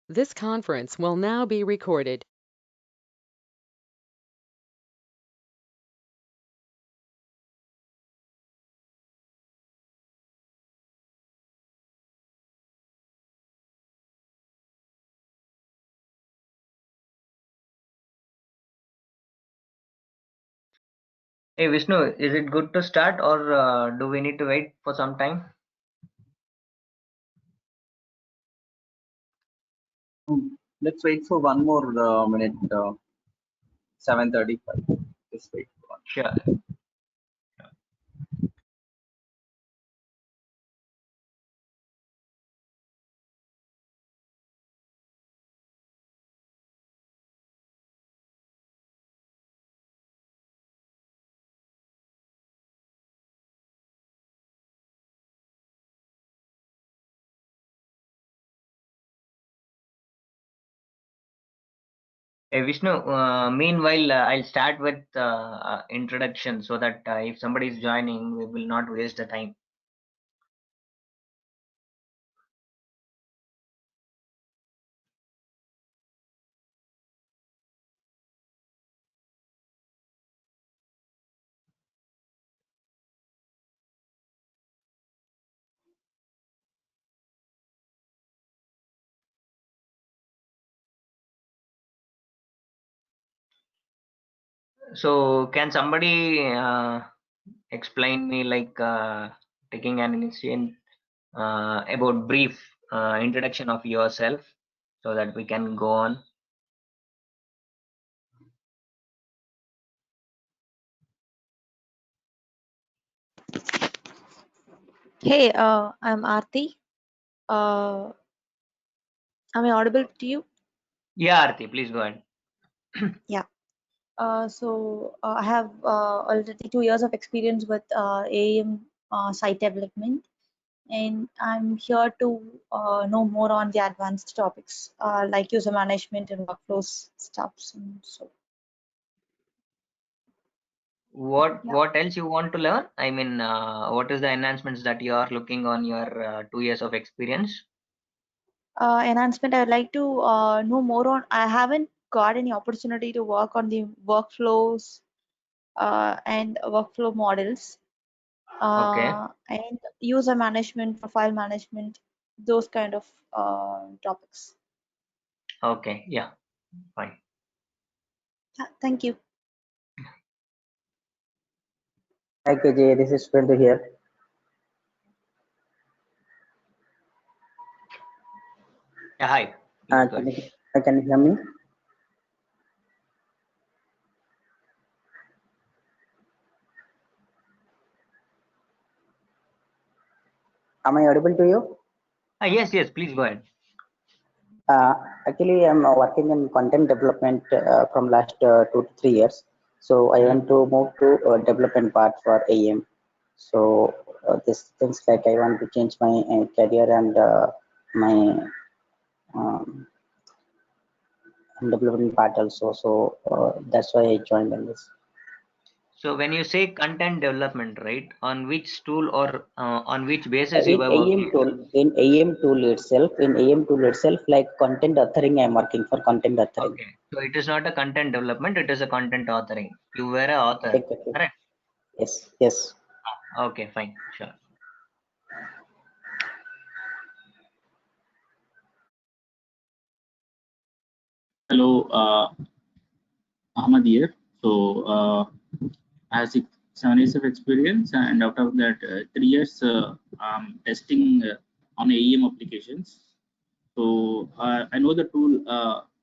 This conference will now be recorded. Hey Vishnu, is it good to start or do we need to wait for some time? Let's wait for one more minute. 7:35. Just wait for one. Sure. Hey Vishnu, meanwhile I'll start with introduction so that if somebody is joining, we will not waste the time. So can somebody explain me like taking an initial about brief introduction of yourself so that we can go on? Hey, I'm Aarti. Am I audible to you? Yeah, Arti, please go ahead. Yeah. I have already 2 years of experience with AIM site development, and I'm here to know more on the advanced topics like user management and workflows stuffs. And so, yeah. What else you want to learn? I mean, what is the enhancements that you are looking on your 2 years of experience? Enhancement, I'd like to know more on. I haven't got any opportunity to work on the workflows and workflow models. Okay, And user management, profile management, those kind of topics. okay, yeah, fine. Yeah, thank you. Hi KJ, this is Spendu here. Yeah, hi. Please go ahead. Can you hear me? Am I audible to you? Yes, yes, please go ahead. Actually, I'm working in content development from last 2 to 3 years. So I want to move to development part for AM. So this things like I want to change my career and my um, development part also. So that's why I joined in this. So when you say content development, right, on which tool or on which basis you In were AM working? tool, like content authoring, I'm working for content authoring. Okay, so it is not a content development; it is a content authoring. You were an author, Exactly. correct? Yes, yes. Okay, fine, sure. Hello, Ahmad here. So, I have 7 years of experience, and out of that, 3 years testing on AEM applications. So, I know the tool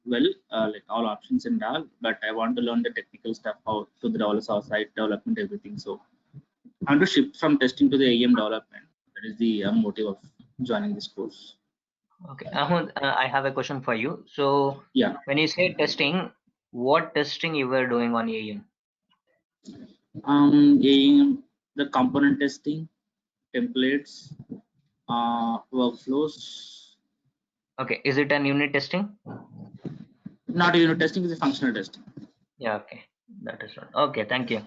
well, like all options and all, but I want to learn the technical stuff, how to develop our site development, everything. So, I want to shift from testing to the AEM development. That is the motive of joining this course. Okay, Ahmed, I have a question for you. So Yeah. when you say testing, what testing you were doing on AEM? AEM, the component testing, templates, workflows. Okay, is it an unit testing? Not unit testing, is a functional testing. Yeah, okay, that is right. Okay, thank you.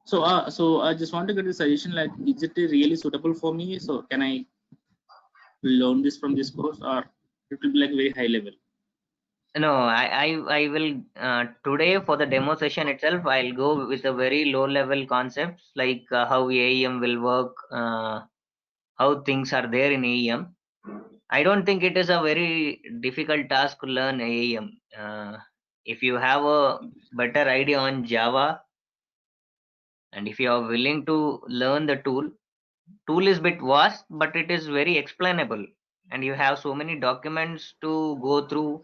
So I just want to get a suggestion, like, is it really suitable for me? So can I learn this from this course, or It will be like very high level. No, I will today for the demo session itself, I'll go with a very low level concepts like how AEM will work, how things are there in AEM. I don't think it is a very difficult task to learn AEM. If you have a better idea on Java and if you are willing to learn the tool is bit vast, but it is very explainable and you have so many documents to go through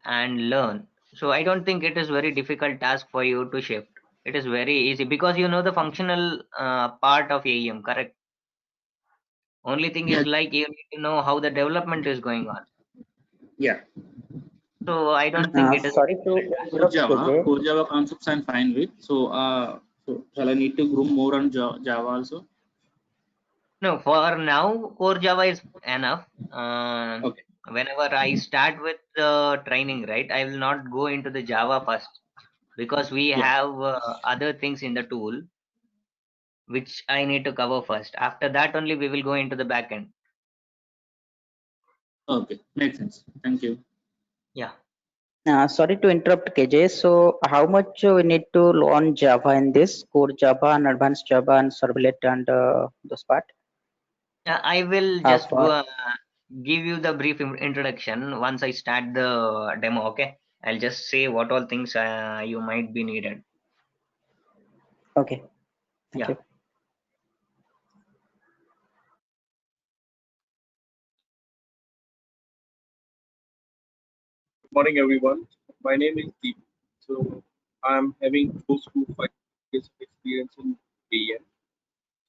and learn. So I don't think it is very difficult task for you to shift. It is very easy because you know the functional part of AEM, correct? Only thing Yeah. is like you need to know how the development is going on. Yeah. So I don't think it is. Sorry to interrupt, KJ. Core Java concepts I'm fine with. So, so shall I need to groom more on Java also? No, for now, core Java is enough. Okay. Whenever I start with the training, right, I will not go into the Java first because we Yeah. have other things in the tool which I need to cover first. After that, only we will go into the backend. Okay, makes sense. Thank you. Yeah. Sorry to interrupt, KJ. So, how much we need to learn Java in this core Java and advanced Java and servlet and those part? I will just For go give you the brief introduction once I start the demo. Okay, I'll just say what all things you might be needed. okay, thank Yeah. you. Good morning, everyone. My name is Deep. So I'm having close to 5 years of experience in AEM.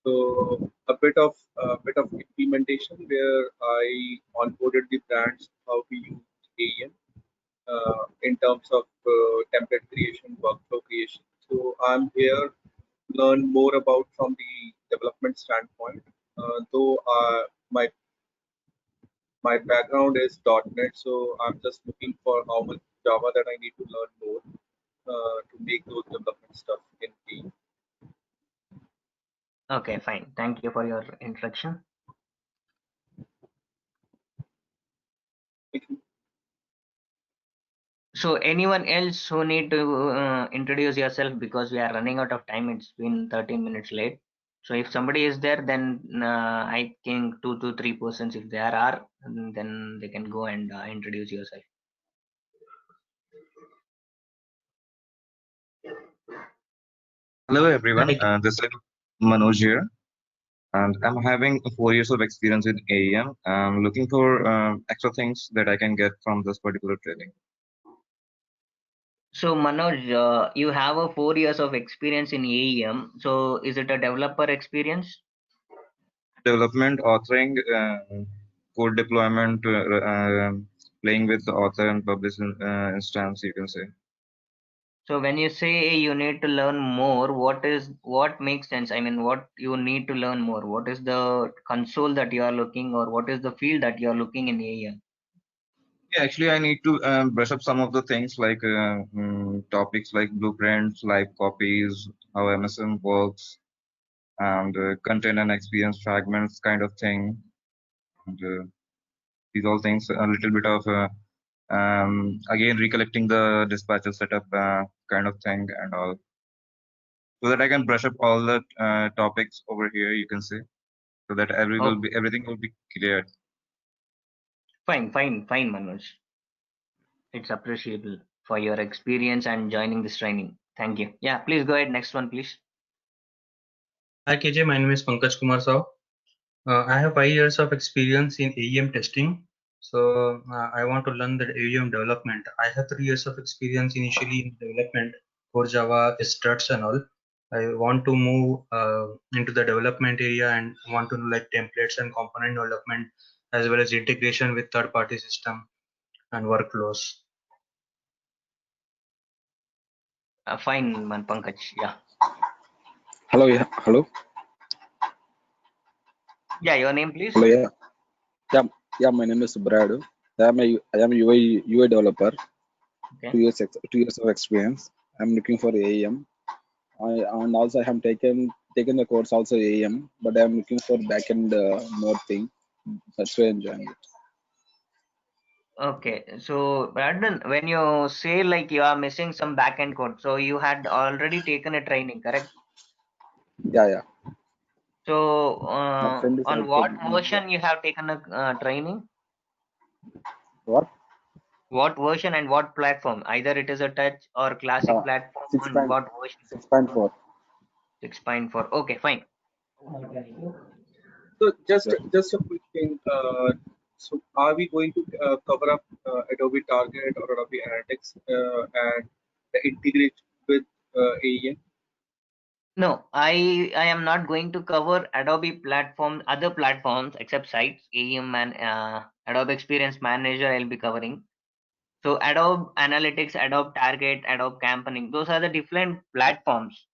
So a bit of implementation where I onboarded the brands how to use AEM in terms of template creation, workflow creation. So I'm here to learn more about from the development standpoint. Though my background is .NET, so I'm just looking for how much Java that I need to learn more to make those development stuff in the. Okay, fine. Thank you for your introduction. So anyone else who need to introduce yourself because we are running out of time. It's been 13 minutes late. So if somebody is there, then I think 2 to 3 persons, if there are, then they can go and introduce yourself. Hello everyone, this is Manoj here, and I'm having 4 years of experience with AEM. I'm looking for extra things that I can get from this particular training. So Manoj, you have a 4 years of experience in AEM. So is it a developer experience? Development, authoring, code deployment, playing with the author and publish instance, you can say. So when you say you need to learn more, what makes sense? I mean, what you need to learn more? What is the console that you are looking, or what is the field that you are looking in AEM? Yeah, actually, I need to brush up some of the things like topics like blueprints, live copies, how MSM works, and content and experience fragments kind of thing. And, these all things, a little bit of again recollecting the dispatcher setup kind of thing and all, so that I can brush up all the topics over here, you can say, so that everything will be clear. Fine, Manoj. It's appreciable for your experience and joining this training. Thank you. Yeah, please go ahead. Next one, please. Hi KJ, my name is Pankaj Kumar Saw. I have 5 years of experience in AEM testing. So I want to learn the AEM development. I have 3 years of experience initially in development for Java, struts and all. I want to move into the development area and want to know like templates and component development as well as integration with third-party system and workflows. Fine, Pankaj. Yeah. Hello, yeah, hello. Yeah, your name, please. Hello, yeah. My name is Brad. I am a UI developer. Okay. 2 years of experience. I'm looking for AEM. And also I have taken the course also AEM, but I'm looking for backend more thing. That's why I'm joining it. Okay, so Brandon, when you say like you are missing some backend code, so you had already taken a training, correct? Yeah. So My friend is on what helping me. version you have taken a training? What? What version and what platform? Either it is a touch or classic platform. On what version? 6.4. 6.4. Okay, fine. So just a quick thing. So are we going to cover up Adobe Target or Adobe Analytics and the integration with AEM? No, I am not going to cover Adobe platform, other platforms except Sites, AEM and Adobe Experience Manager. I'll be covering. So Adobe Analytics, Adobe Target, Adobe Campaigning, those are the different platforms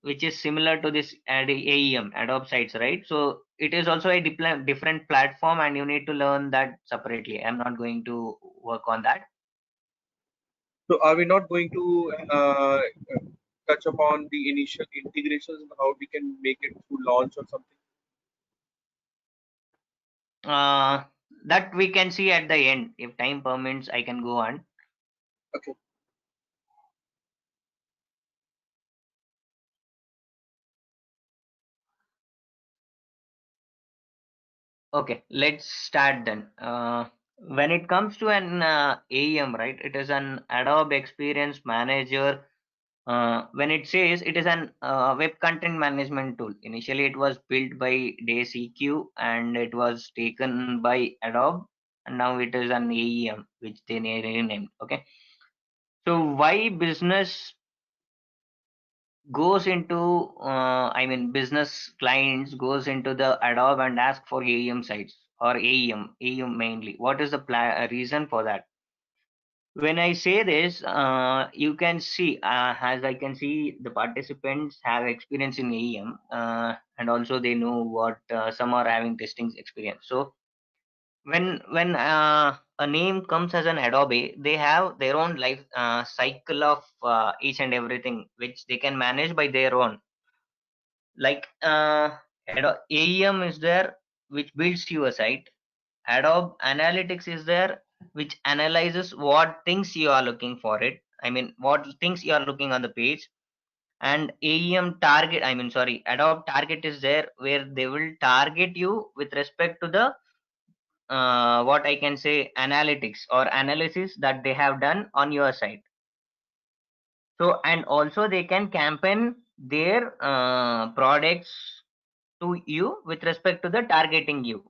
which is similar to this AEM, Adobe Sites, right? So it is also a different platform and you need to learn that separately. I'm not going to work on that. So are we not going to touch upon the initial integrations and how we can make it through launch or something? That we can see at the end. If time permits, I can go on. Okay. Okay, let's start then. When it comes to an AEM, right, it is an Adobe Experience Manager. When it says it is an web content management tool, initially it was built by DayCQ and it was taken by Adobe, and now it is an AEM which they renamed. Okay, so why business goes into business clients goes into the Adobe and ask for AEM sites or AEM mainly. What is the reason for that? When I say this, you can see, as I can see, the participants have experience in AEM, and also they know what some are having testing experience. So when a name comes as an Adobe, they have their own life cycle of each and everything, which they can manage by their own. Like AEM is there, which builds your site. Adobe Analytics is there, which analyzes what things you are looking for it. I mean, what things you are looking on the page. And AEM target, Adobe Target is there, where they will target you with respect to the what I can say analytics or analysis that they have done on your site. So, and also they can campaign their products to you with respect to the targeting you.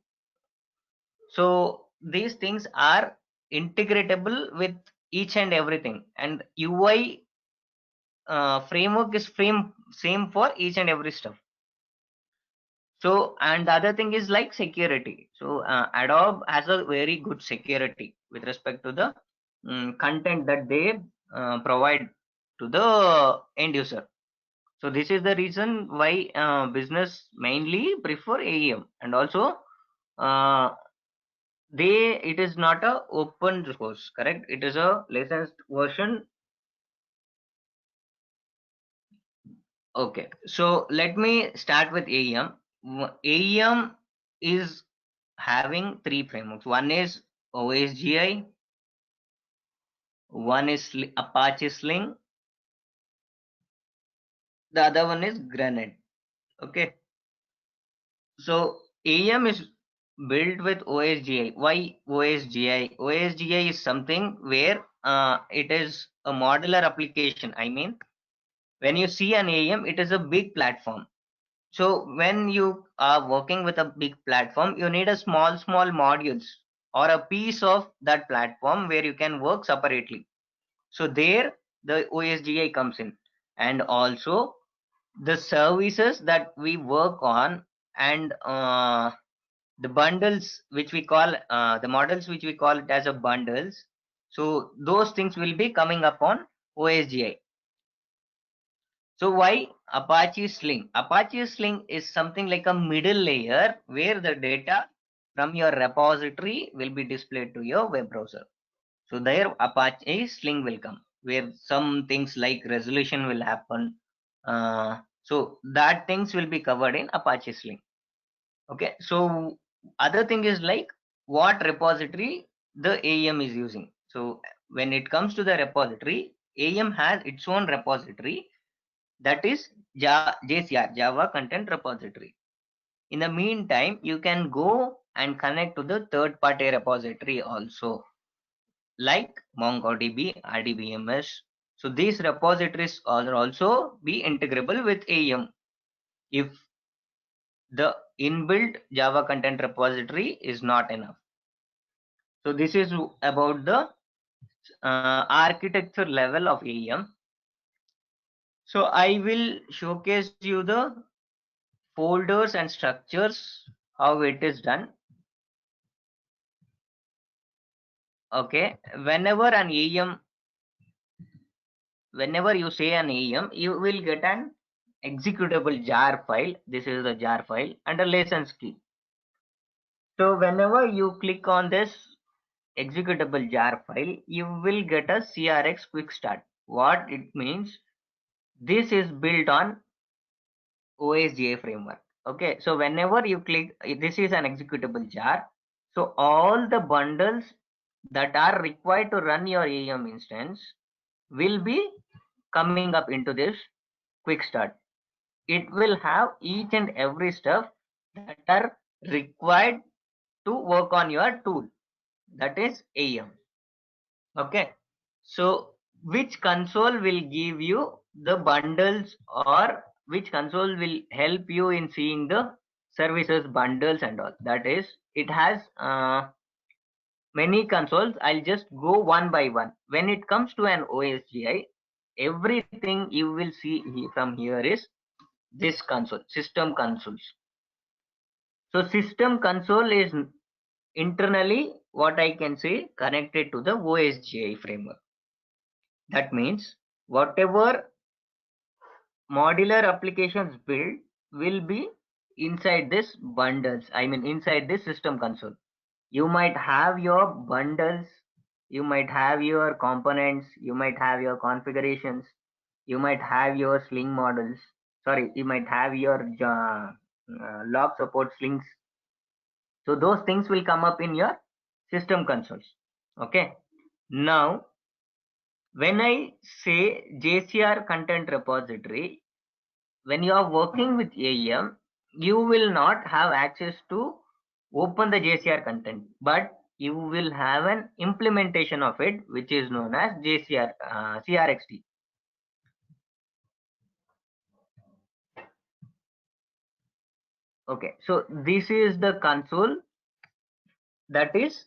So these things are integratable with each and everything, and UI framework is same for each and every stuff. So, and the other thing is like security. So Adobe has a very good security with respect to the content that they provide to the end user. So this is the reason why business mainly prefer AEM, and also it is not a open source, correct? It is a licensed version. Okay, so let me start with AEM. AEM is having three frameworks. One is OSGI, one is Apache Sling, the other one is Granite. Okay, so AEM is built with OSGI. Why OSGI? OSGI is something where it is a modular application. I mean, when you see an AEM, it is a big platform. So when you are working with a big platform, you need a small modules or a piece of that platform where you can work separately. So there the OSGI comes in, and also the services that we work on, and the bundles which we call the models which we call it as a bundles. So those things will be coming upon OSGI. So why Apache Sling? Apache Sling is something like a middle layer where the data from your repository will be displayed to your web browser. So there Apache Sling will come, where some things like resolution will happen. So that things will be covered in Apache Sling. Okay. So other thing is like what repository the AEM is using. So when it comes to the repository, AEM has its own repository, that is JCR, Java Content Repository. In the meantime, you can go and connect to the third-party repository also, like MongoDB, RDBMS. So these repositories are also be integrable with AEM if the inbuilt Java content repository is not enough. So this is about the architecture level of AEM. So I will showcase you the folders and structures, how it is done. Okay, whenever you say an AEM, you will get an executable jar file. This is the jar file and a license key. So whenever you click on this executable jar file, you will get a CRX quick start. What it means, this is built on OSGI framework. Okay, so whenever you click, this is an executable jar. So all the bundles that are required to run your AEM instance will be coming up into this quick start. It will have each and every stuff that are required to work on your tool, that is AEM. Okay, so which console will give you the bundles, or which console will help you in seeing the services bundles and all? That is, it has many consoles. I'll just go one by one. When it comes to an OSGI, everything you will see from here is this console, system consoles. So system console is internally, what I can say, connected to the OSGI framework. That means whatever modular applications built will be inside this bundles, I mean inside this system console. You might have your bundles, you might have your components, you might have your configurations, you might have your sling models, sorry, you might have your log support slings. So those things will come up in your system consoles. Okay, now when I say JCR content repository, when you are working with AEM, you will not have access to open the JCR content, but you will have an implementation of it, which is known as JCR CRXD. Okay, so this is the console that is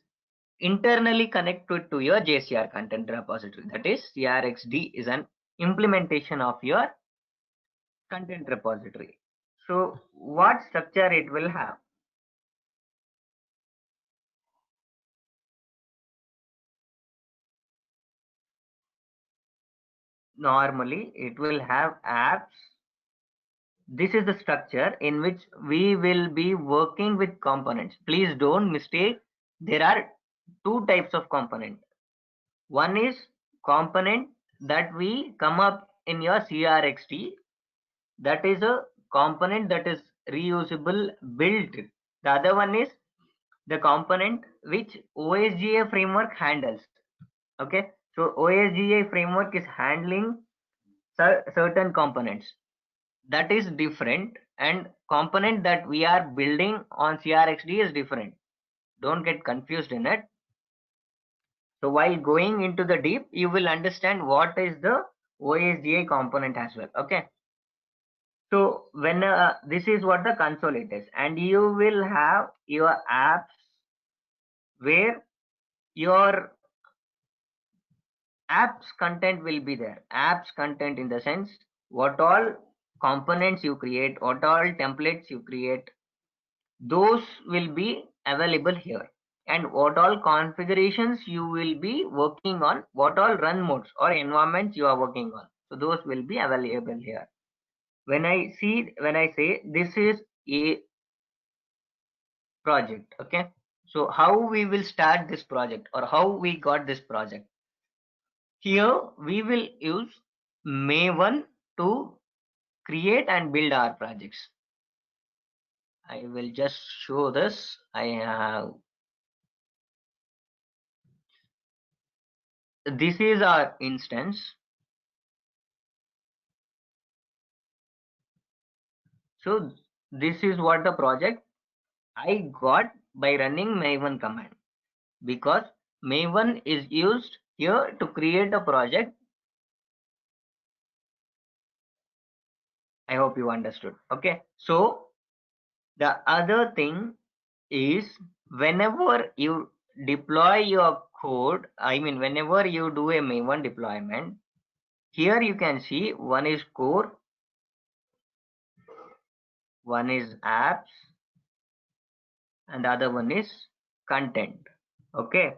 internally connected to your JCR content repository. That is, CRXD is an implementation of your content repository. So what structure it will have? Normally it will have apps. This is the structure in which we will be working with components. Please don't mistake, there are two types of component. One is component that we come up in your CRXD, that is a component that is reusable built. The other one is the component which OSGI framework handles. Okay, so OSGI framework is handling certain components, that is different, and component that we are building on CRXD is different. Don't get confused in it. So while going into the deep, you will understand what is the OSGI component as well. Okay, so when this is what the console it is, and you will have your apps where your apps content will be there. Apps content in the sense, what all components you create, what all templates you create, those will be available here. And what all configurations you will be working on, what all run modes or environments you are working on, so those will be available here. When I say this is a project, okay, so how we will start this project, or how we got this project? Here we will use Maven to create and build our projects. I will just show this. I have this is our instance. So this is what the project I got by running Maven command, because Maven is used here to create a project. I hope you understood. Okay. So the other thing is, whenever you deploy your code, I mean, whenever you do a Maven deployment, here you can see one is core, one is apps, and the other one is content. Okay.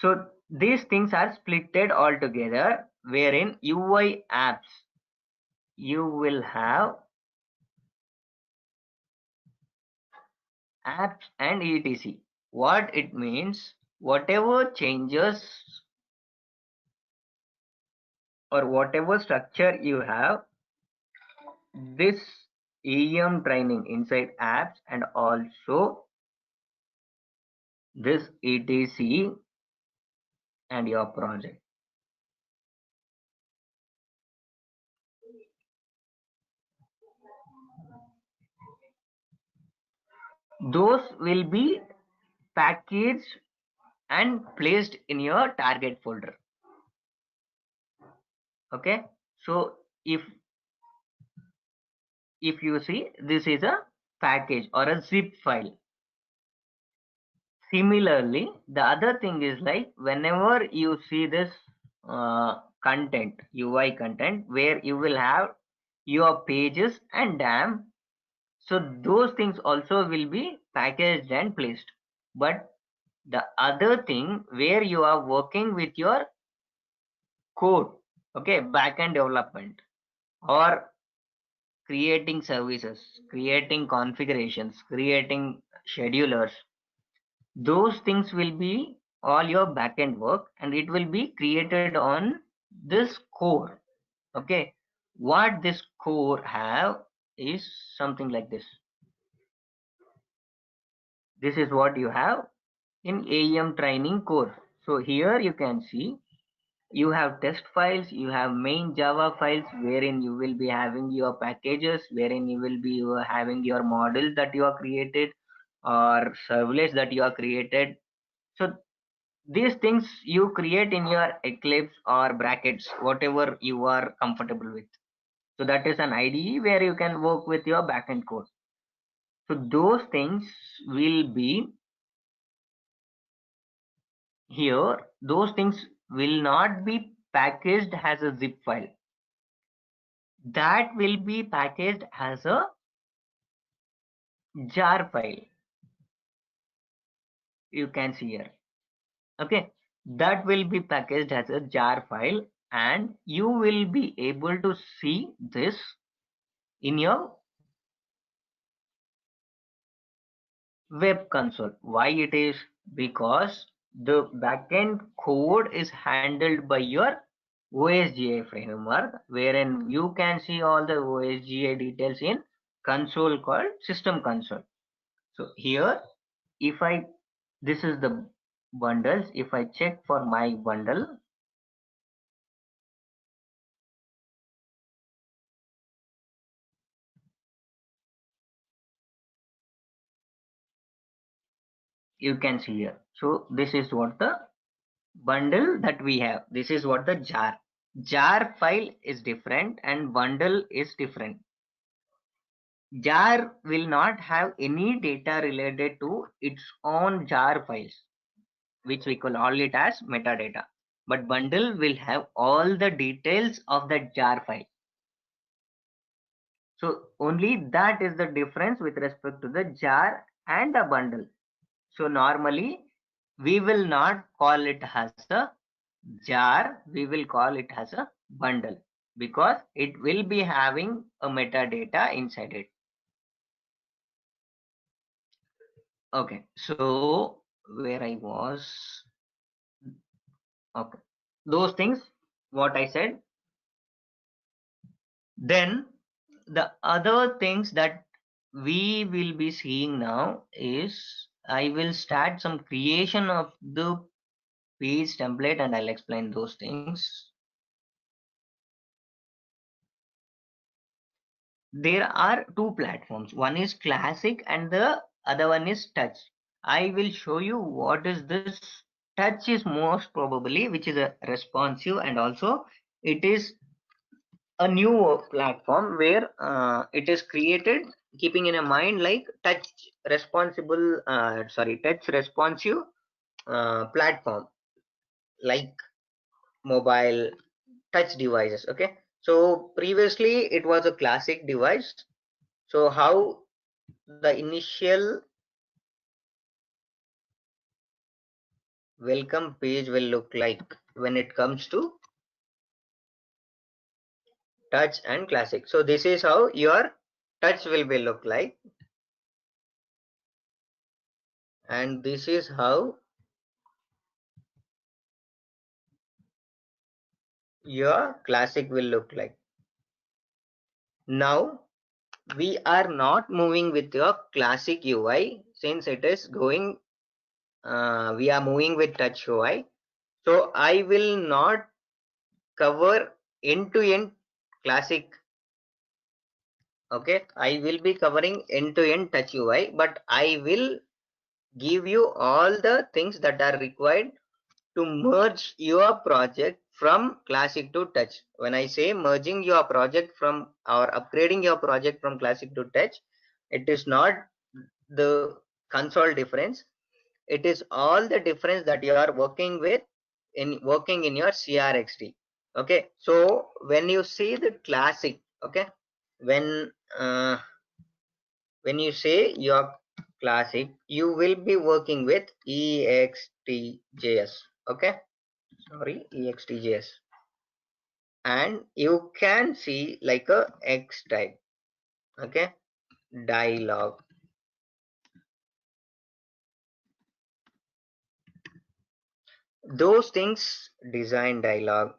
So these things are splitted all together, wherein UI apps, you will have apps and etc. What it means, whatever changes or whatever structure you have, this AEM training inside apps and also this etc and your project. Those will be packaged and placed in your target folder. Okay. So if you see, this is a package or a zip file. Similarly, the other thing is like, whenever you see this content, UI content, where you will have your pages and DAM, so those things also will be packaged and placed. But the other thing, where you are working with your code, okay, backend development or creating services, creating configurations, creating schedulers, those things will be all your backend work, and it will be created on this core. Okay, what this core have is something like this. This is what you have in AEM training core. So here you can see you have test files, you have main Java files, wherein you will be having your packages, wherein you will be having your models that you are created or servlets that you are created. So these things you create in your Eclipse or brackets, whatever you are comfortable with. So that is an IDE where you can work with your backend code. So those things will be here. Those things will not be packaged as a zip file. That will be packaged as a jar file. You can see here. Okay, that will be packaged as a jar file, and you will be able to see this in your web console. Why it is? Because the backend code is handled by your OSGI framework, wherein you can see all the OSGI details in console called system console. So here, if this is the bundles. If I check for my bundle, you can see here. So this is what the bundle that we have. This is what the jar file is different and bundle is different. Jar will not have any data related to its own jar files, which we call it as metadata. But bundle will have all the details of that jar file. So only that is the difference with respect to the jar and the bundle. So normally we will not call it as a jar, we will call it as a bundle, because it will be having a metadata inside it. Okay, so where I was, okay, those things what I said. Then the other things that we will be seeing now is, I will start some creation of the page template and I'll explain those things. There are two platforms. One is classic and the other one is touch. I will show you what is this. Touch is most probably, which is a responsive, and also it is a new platform where it is created keeping in a mind like touch responsive platform like mobile touch devices. Okay, so previously it was a classic device. So how the initial welcome page will look like when it comes to touch and classic. So this is how your touch will be look like, and this is how your classic will look like. Now we are not moving with your classic UI since it is going we are moving with touch UI. So I will not cover end-to-end classic. Okay, I will be covering end-to-end touch UI, but I will give you all the things that are required to merge your project from classic to touch. When I say merging your project from or upgrading your project from classic to touch, it is not the console difference. It is all the difference that you are working with in working in your CRXT. Okay, so when you see the classic, okay, when you say your classic, you will be working with EXTJS. Okay, sorry, EXTJS, and you can see like a X type. Okay, dialog. Those things, design dialog.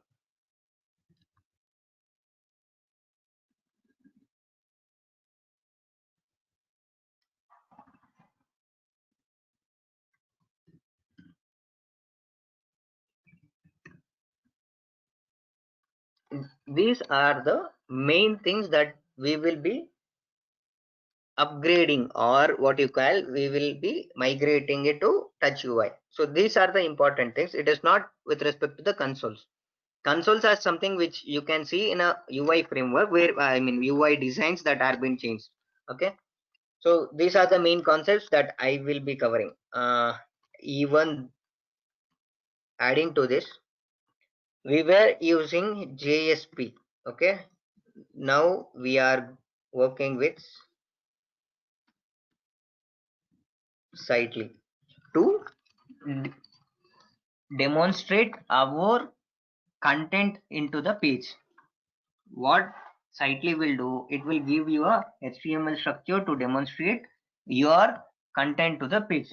These are the main things that we will be upgrading, or what you call we will be migrating it to touch UI. So these are the important things. It is not with respect to the consoles. Consoles are something which you can see in a UI framework where UI designs that are being changed. Okay, so these are the main concepts that I will be covering. Even adding to this, we were using JSP. Okay, now we are working with Sightly to demonstrate our content into the page. What Sightly will do, it will give you a HTML structure to demonstrate your content to the page.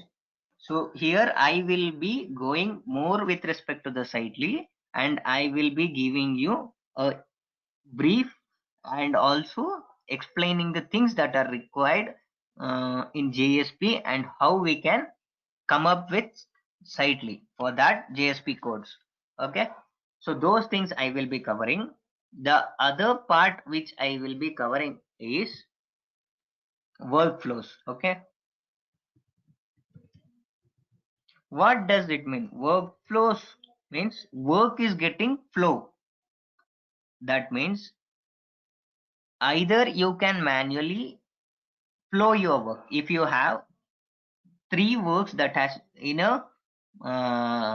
So here I will be going more with respect to the Sightly, and I will be giving you a brief and also explaining the things that are required in JSP and how we can come up with Sightly for that JSP codes. Okay, so those things I will be covering. The other part which I will be covering is workflows. Okay, what does it mean? Workflows means work is getting flow. That means either you can manually flow your work. If you have 3 works that has in a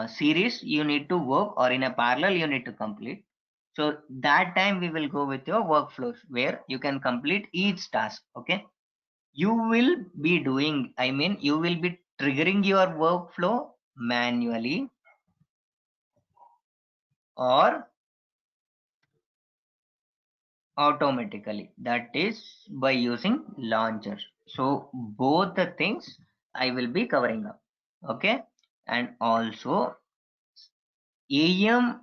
series you need to work, or in a parallel you need to complete, so that time we will go with your workflows where you can complete each task. Okay, you will be doing, you will be triggering your workflow manually or automatically, that is by using launcher. So both the things I will be covering up. Okay, and also AEM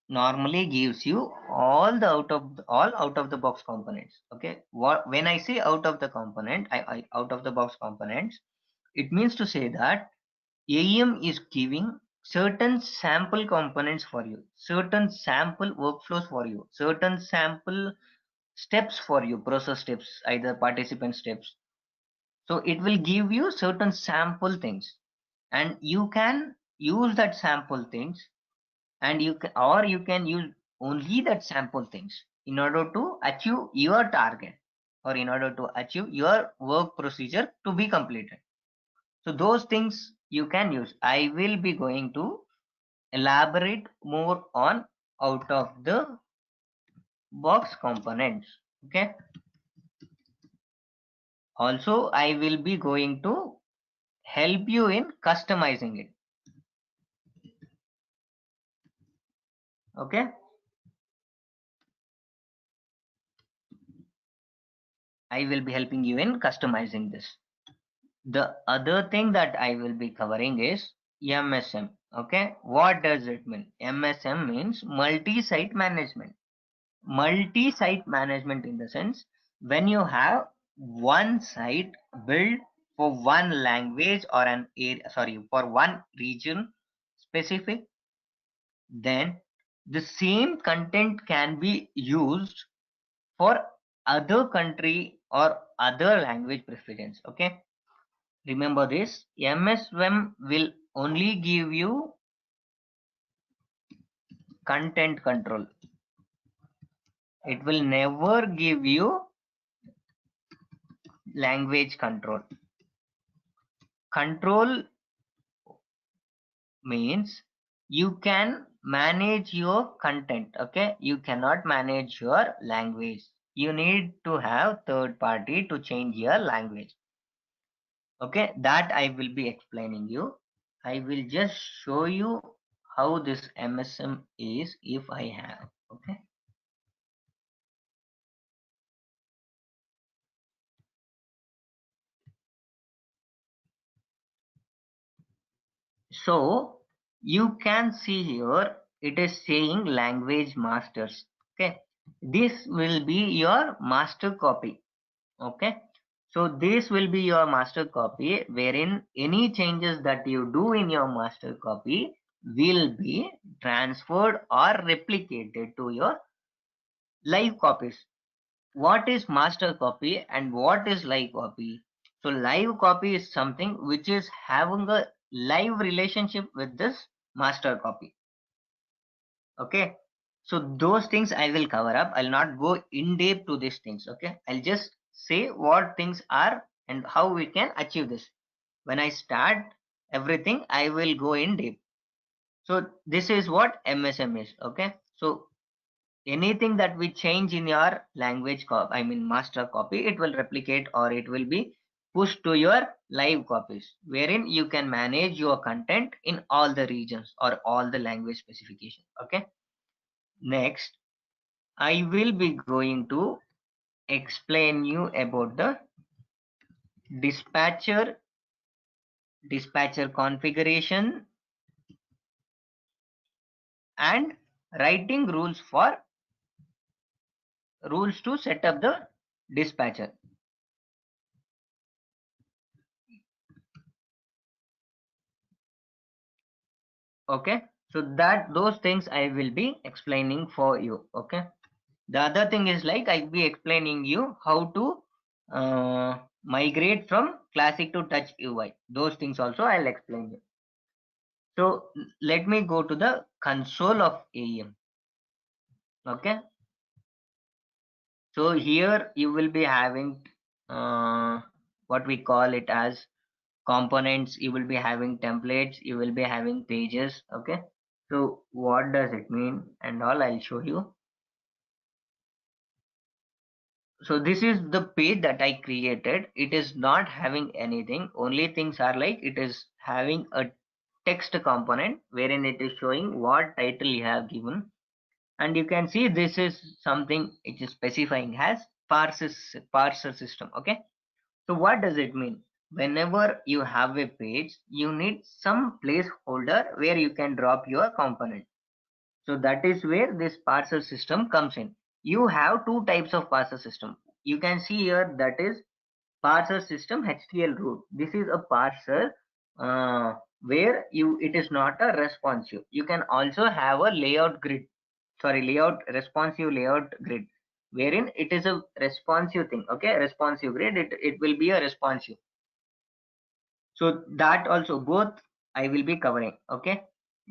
normally gives you all out of the box components. Okay, when I say out of the component, out of the box components, it means to say that AEM is giving certain sample components for you, certain sample workflows for you, certain sample steps for you, process steps, either participant steps. So it will give you certain sample things, and you can use that sample things, and you can use only that sample things in order to achieve your target, or in order to achieve your work procedure to be completed. So those things you can use. I will be going to elaborate more on out of the box components. Okay. Also, I will be going to help you in customizing it. Okay. I will be helping you in customizing this. The other thing that I will be covering is MSM. Okay. What does it mean? MSM means multi-site management. Multi-site management in the sense, when you have one site built for one language or an area, for one region specific, then the same content can be used for other country or other language preference. Okay. Remember this, MSM will only give you content control. It will never give you language control. Control means you can manage your content. Okay. You cannot manage your language. You need to have third party to change your language. Okay. That I will be explaining you. I will just show you how this MSM is if I have. Okay. So you can see here it is saying language masters. Okay. This will be your master copy. Okay. So this will be your master copy, wherein any changes that you do in your master copy will be transferred or replicated to your live copies. What is master copy and what is live copy? So live copy is something which is having a live relationship with this master copy. Okay. So those things I will cover up. I'll not go in depth to these things. Okay. I'll just say what things are and how we can achieve this. When I start everything, I will go in depth. So this is what MSM is. Okay. So anything that we change in your language master copy, it will replicate or it will be pushed to your live copies, wherein you can manage your content in all the regions or all the language specification. Okay. Next, I will be going to explain you about the dispatcher configuration and writing rules to set up the dispatcher. Okay. So those things I will be explaining for you. Okay. The other thing is like I'll be explaining you how to migrate from classic to touch UI. Those things also I'll explain you. So let me go to the console of AEM. Okay. So here you will be having what we call it as components. You will be having templates. You will be having pages. Okay. So what does it mean and all I'll show you. So this is the page that I created. It is not having anything. Only things are like it is having a text component wherein it is showing what title you have given. And you can see this is something which is specifying as parser system. Okay. So what does it mean? Whenever you have a page, you need some placeholder where you can drop your component. So that is where this parser system comes in. You have two types of parser system. You can see here that is parser system HTL root. This is a parser where it is not a responsive. You can also have a layout grid, responsive layout grid, wherein it is a responsive thing. Okay, responsive grid, it will be a responsive. So that also both I will be covering. Okay,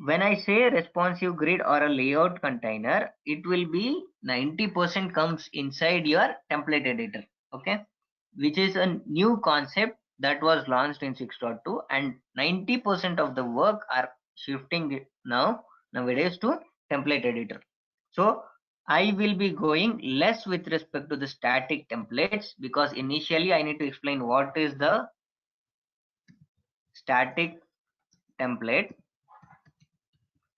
when I say responsive grid or a layout container, it will be 90% comes inside your template editor. Okay, which is a new concept that was launched in 6.2, and 90% of the work are shifting nowadays to template editor. So I will be going less with respect to the static templates, because initially I need to explain what is the static template,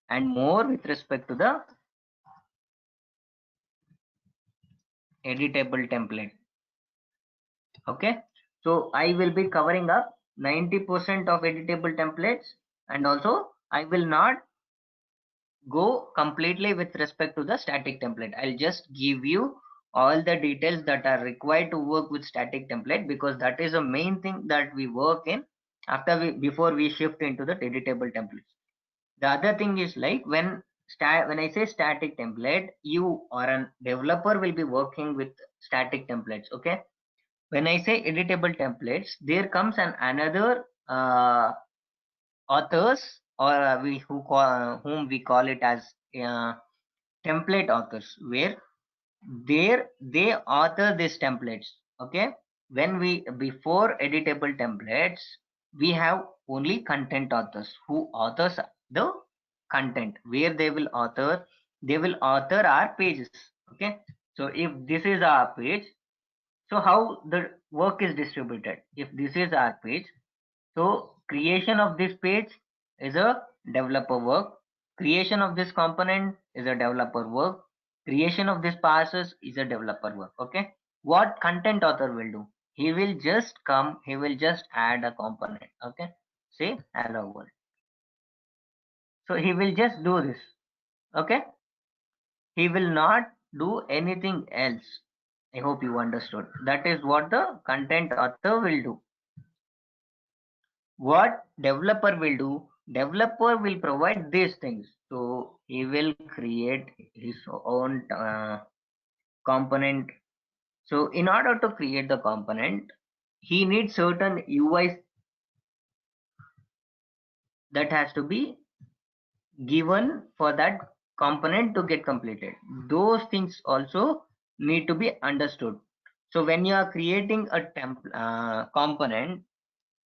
and more with respect to the editable template. Okay, so I will be covering up 90% of editable templates, and also I will not go completely with respect to the static template. I'll just give you all the details that are required to work with static template, because that is the main thing that we work in before we shift into the editable templates. The other thing is, like, when I say static template, you or a developer will be working with static templates. Okay, when I say editable templates, there comes another authors, or whom we call it as template authors, where they author these templates. Okay, when before editable templates, we have only content authors who authors the content, where they will author our pages. Okay, so if this is our page, so how the work is distributed? If this is our page, so creation of this page is a developer work. Creation of this component is a developer work. Creation of this parsers is a developer work. Okay. What content author will do? He will just add a component. Okay. Say hello world. So he will just do this. Okay. He will not do anything else. I hope you understood. That is what the content author will do. What developer will do? Developer will provide these things. So he will create his own component. So in order to create the component, he needs certain UIs that has to be given for that component to get completed. Those things also need to be understood. So when you are creating a component,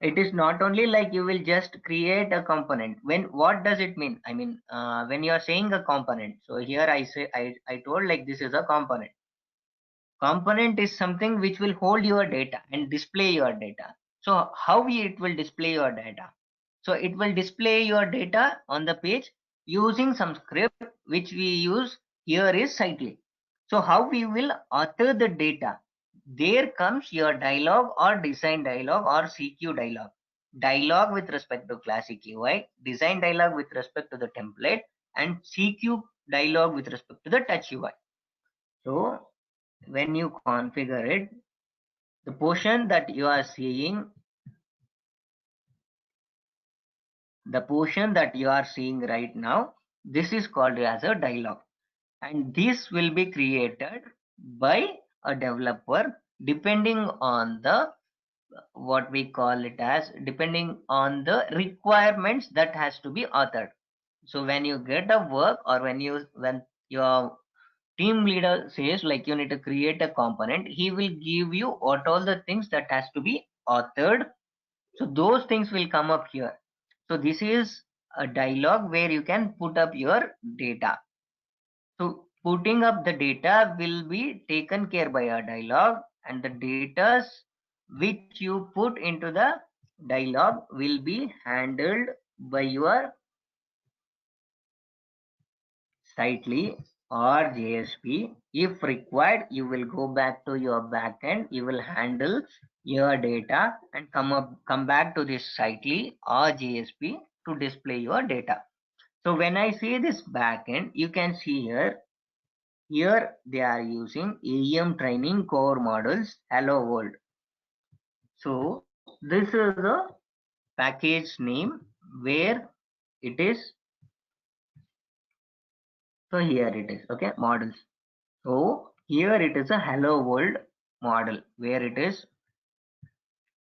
it is not only like you will just create a component. What does it mean? I mean, when you are saying a component, so here I told, like, this is a component. Component is something which will hold your data and display your data. So how it will display your data? So it will display your data on the page using some script, which we use here is Sitely. So how we will author the data? There comes your dialog or design dialog or CQ dialog. Dialog with respect to classic UI, design dialog with respect to the template, and CQ dialog with respect to the touch UI. So when you configure it, the portion that you are seeing, right now, this is called as a dialog, and this will be created by a developer depending on the depending on the requirements that has to be authored. So when you get a work, or when your team leader says, like, you need to create a component, he will give you what all the things that has to be authored. So those things will come up here. So this is a dialog where you can put up your data. So putting up the data will be taken care by a dialog, and the data which you put into the dialog will be handled by your Sitely or JSP. If required, you will go back to your backend, you will handle your data and come back to this Sitely or JSP to display your data. So when I say this backend, you can see here they are using AEM training core models hello world. So this is the package name where it is. So here it is, okay, models. So here it is a hello world model where it is,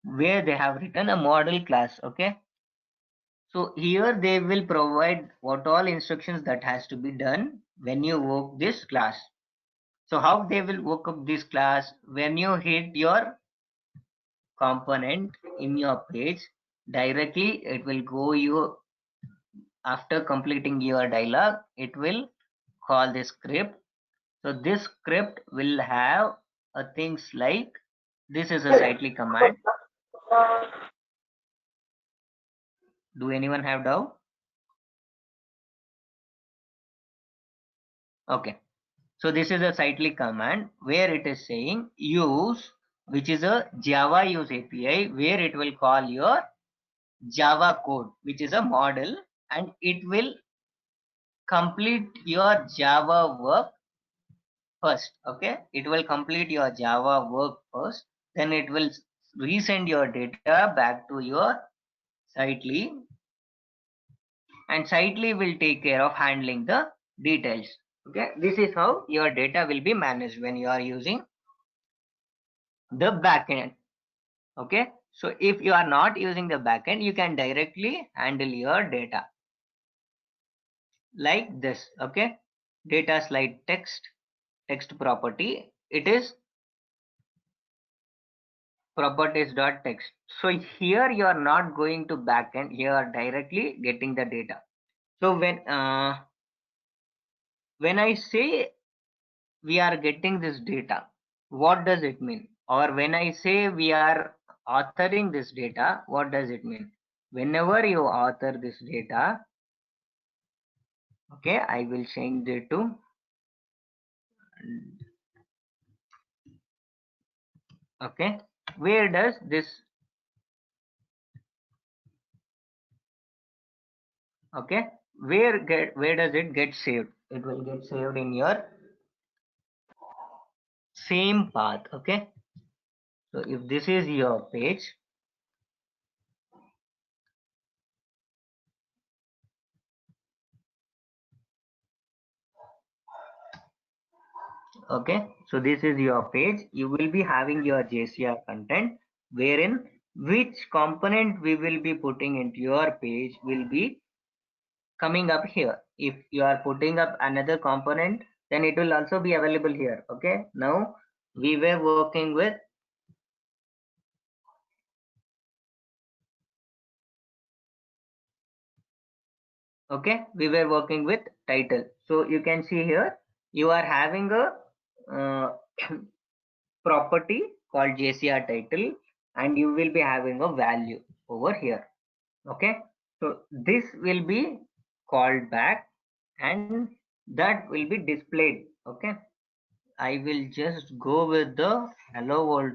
where they have written a model class, okay. So here they will provide what all instructions that has to be done when you work this class. So how they will work up this class, when you hit your component in your page, directly it will go you, after completing your dialog, it will call this script. So this script will have things like, this is a Sightly command. Do anyone have doubt? Okay. So this is a Sightly command where it is saying use, which is a Java use API, where it will call your Java code, which is a model, and it will complete your Java work first. Okay, it will complete your Java work first, then it will resend your data back to your Sightly, and Sightly will take care of handling the details. Okay, this is how your data will be managed when you are using the backend. Okay, so if you are not using the backend, you can directly handle your data like this. Okay, data slide text property, it is properties.text. So here you are not going to backend, you are directly getting the data. So when I say we are getting this data, what does it mean? Or when I say we are authoring this data, what does it mean? Whenever you author this data, okay, I will change it to okay, where does this, okay, where does it get saved? It will get saved in your same path. Okay, so if this is your page, okay, so this is your page, you will be having your JCR content, wherein which component we will be putting into your page will be coming up here. If you are putting up another component, then it will also be available here. Okay, now we were working with title. So you can see here you are having a property called JCR title, and you will be having a value over here. Okay, so this will be called back and that will be displayed. Okay, I will just go with the hello world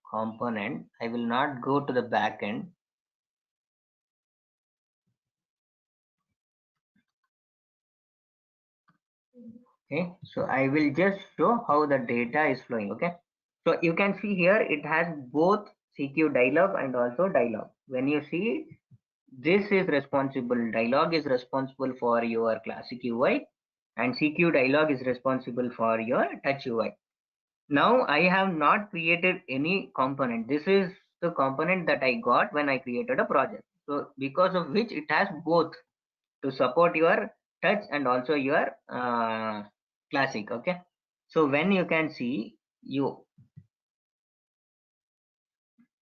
component. I will not go to the backend. Okay, so I will just show how the data is flowing. Okay, so you can see here it has both CQ dialog and also dialog. When you see, this is responsible, dialog is responsible for your classic UI, and CQ dialog is responsible for your touch UI. Now I have not created any component. This is the component that I got when I created a project. So because of which it has both to support your touch and also your classic. Okay, so when you can see, you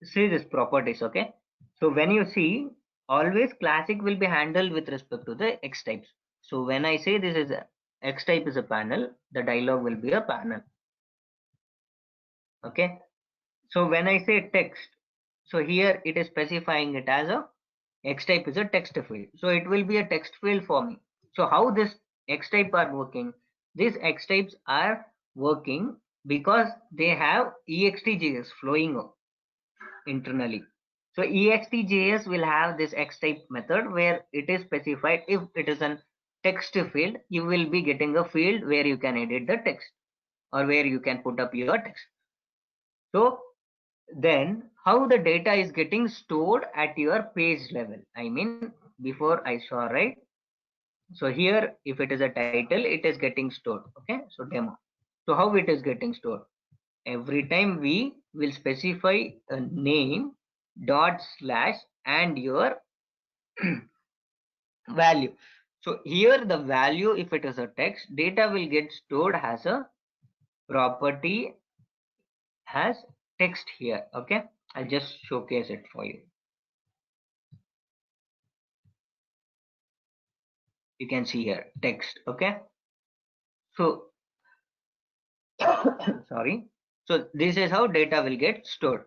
see this properties. Okay, so when you see, always classic will be handled with respect to the X types. So when I say this is a X type is a panel, the dialog will be a panel. Okay, so when I say text, so here it is specifying it as a X type is a text field. So it will be a text field for me. So how this X type are working? These X types are working because they have EXTJS flowing internally. So EXTJS will have this X type method where it is specified if it is an text field, you will be getting a field where you can edit the text or where you can put up your text. So then how the data is getting stored at your page level? I mean, before I saw, right? So here, if it is a title, it is getting stored. Okay, so demo. So how it is getting stored? Every time we will specify a name dot slash and your value. So here the value, if it is a text, data will get stored as a property has text here. Okay, I'll just showcase it for you. You can see here text. Okay, so sorry. So this is how data will get stored.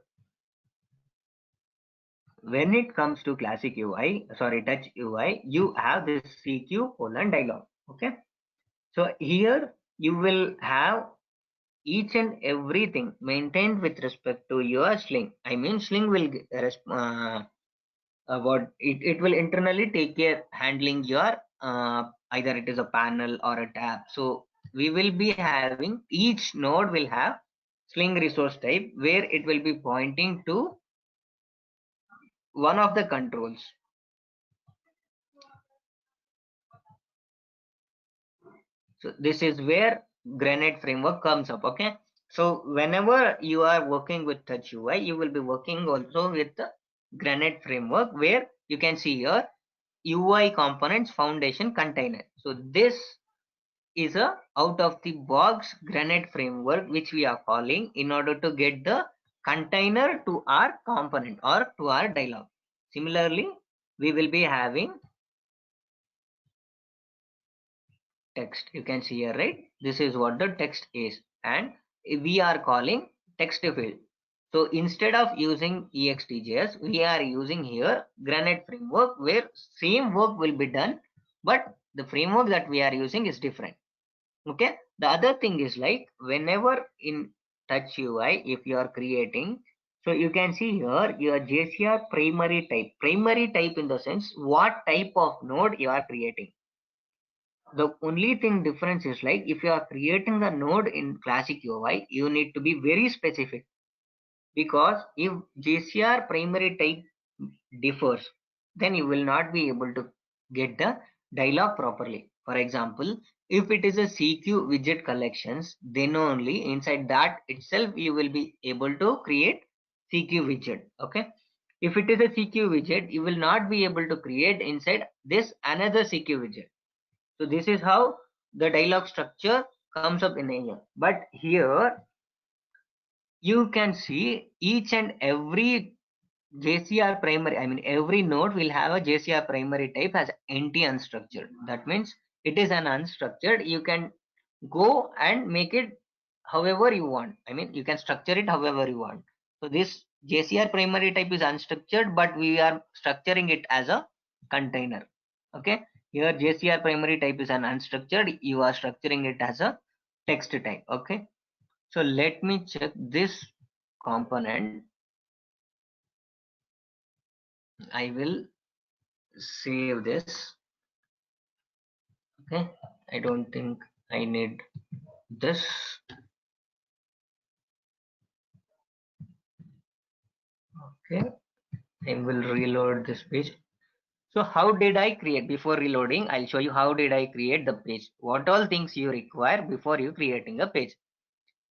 When it comes to classic UI, sorry, touch UI, you have this CQ dialog. Okay, so here you will have each and everything maintained with respect to your Sling. I mean, Sling will it will internally take care handling your either it is a panel or a tab. So we will be having, each node will have Sling resource type where it will be pointing to one of the controls. So this is where Granite framework comes up. Okay, so whenever you are working with Touch UI, you will be working also with the Granite framework, where you can see here UI components foundation container. So this is a out of the box Granite framework which we are calling in order to get the container to our component or to our dialog. Similarly, we will be having text. You can see here, right? This is what the text is, and we are calling text field. So instead of using EXTJS, we are using here Granite framework, where same work will be done, but the framework that we are using is different. Okay, the other thing is like whenever in Touch UI, if you are creating, so you can see here your JCR primary type in the sense what type of node you are creating. The only thing difference is like if you are creating a node in classic UI, you need to be very specific, because if JCR primary type differs, then you will not be able to get the dialog properly. For example, if it is a CQ widget collections, then only inside that itself you will be able to create CQ widget. Okay, if it is a CQ widget, you will not be able to create inside this another CQ widget. So this is how the dialog structure comes up in AM. But here you can see each and every JCR primary, I mean every node will have a JCR primary type as NT unstructured. That means it is an unstructured. You can go and make it however you want. I mean you can structure it however you want. So this JCR primary type is unstructured, but we are structuring it as a container. Okay, here JCR primary type is an unstructured, you are structuring it as a text type. Okay, so let me check this component. I will save this. Okay, I don't think I need this. Okay, I will reload this page. So how did I create? Before reloading, I'll show you how did I create the page, what all things you require before you creating a page.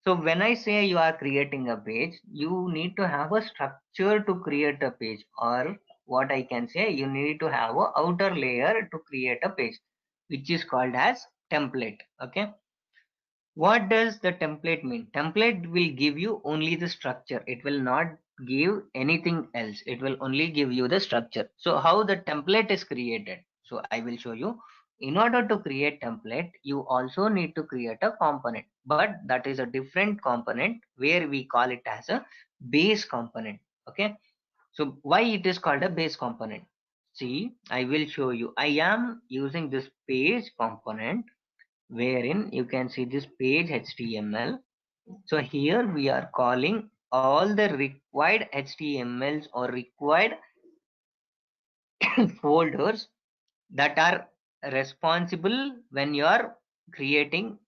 So when I say you are creating a page, you need to have a structure to create a page, or what I can say, you need to have a outer layer to create a page, which is called as template. Okay, what does the template mean? Template will give you only the structure, it will not give anything else, it will only give you the structure. So how the template is created, so I will show you. In order to create template, you also need to create a component, but that is a different component where we call it as a base component. Okay, so why it is called a base component? See, I will show you. I am using this page component, wherein you can see this page HTML. So here we are calling all the required HTMLs or required folders that are responsible when you are creating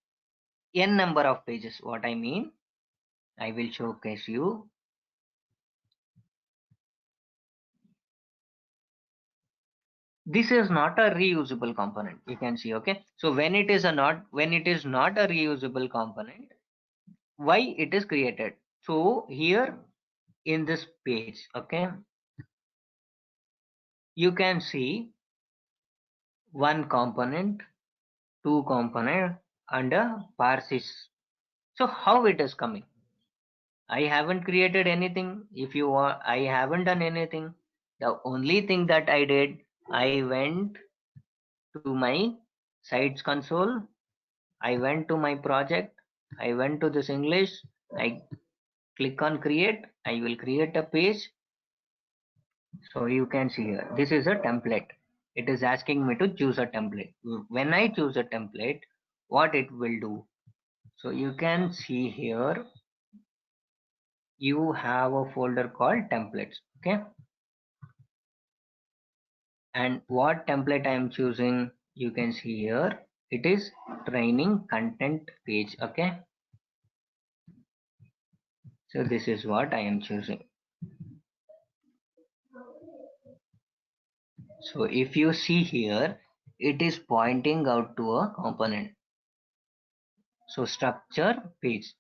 n number of pages. What I mean, I will showcase you. this is not a reusable component, you can see. Okay, so when it is not a reusable component, why it is created? So here in this page, okay, you can see one component, two component, and a parsys. So how it is coming? I haven't created anything. If you want, I haven't done anything. The only thing that I did, I went to my sites console, I went to my project, I went to this English, I click on create, I will create a page. So you can see here, this is a template. It is asking me to choose a template. When I choose a template, what it will do? So you can see here, you have a folder called templates. Okay. And what template I am choosing, you can see here, it is training content page. Okay. So this is what I am choosing. So if you see here, it is pointing out to a component. So structure page,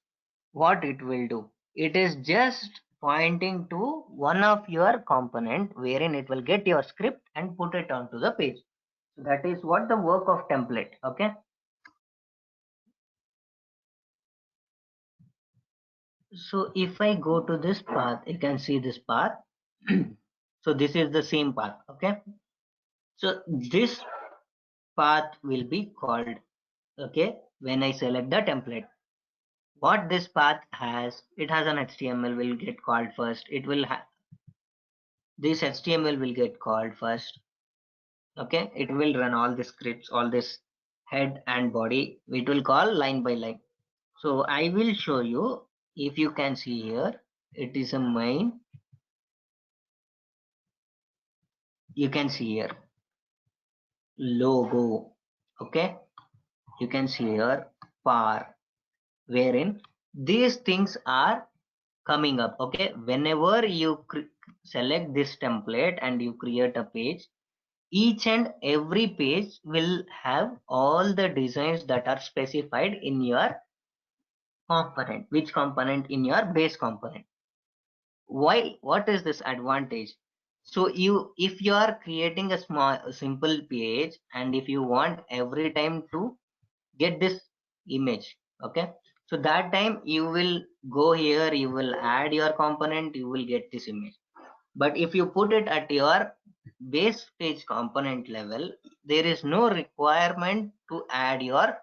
what it will do? It is just pointing to one of your component wherein it will get your script and put it onto the page. So that is what the work of template. Okay. So if I go to this path, you can see this path. So this is the same path. Okay. So this path will be called, okay, when I select the template. What this path has, it has an HTML will get called first. It will have this HTML will get called first. Okay, it will run all the scripts, all this head and body. It will call line by line. So I will show you. If you can see here, it is a main. You can see here logo. Okay, you can see here par, wherein these things are coming up. Okay, whenever you select this template and you create a page, each and every page will have all the designs that are specified in your component. Which component? In your base component. Why? What is this advantage? So if you are creating a simple page, and if you want every time to get this image, okay, so that time you will go here, you will add your component, you will get this image. But if you put it at your base page component level, there is no requirement to add your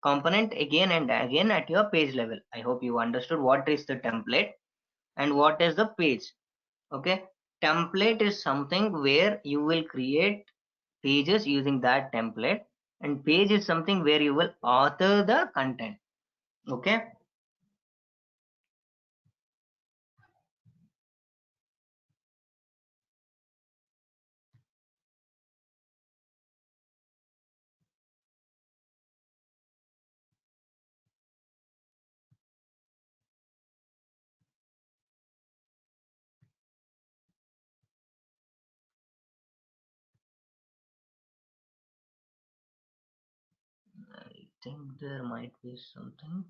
component again and again at your page level. I hope you understood what is the template and what is the page. Okay, template is something where you will create pages using that template, and page is something where you will author the content. Okay. I think there might be something.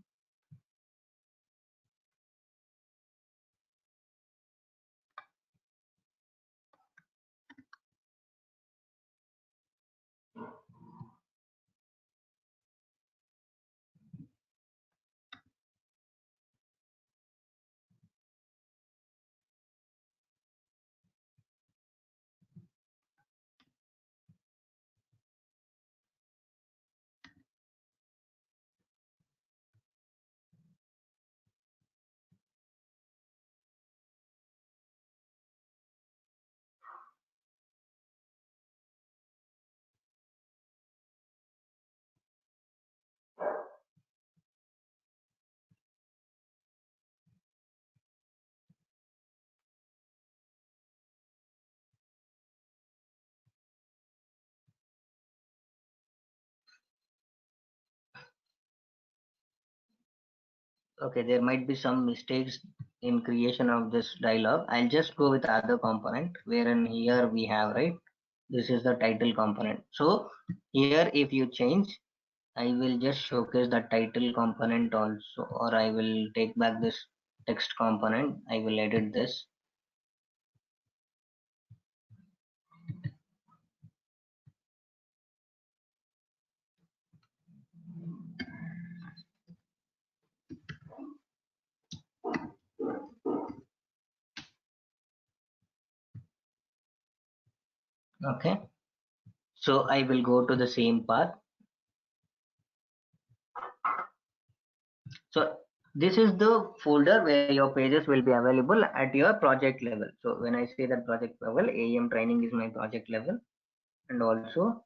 Okay, there might be some mistakes in creation of this dialog. I'll just go with other component, wherein here we have, right, This is the title component. So here, if you change, I will just showcase the title component also, or I will take back this text component. I will edit this. Okay. So I will go to the same path. So this is the folder where your pages will be available at your project level. So when I say that project level, AEM training is my project level. And also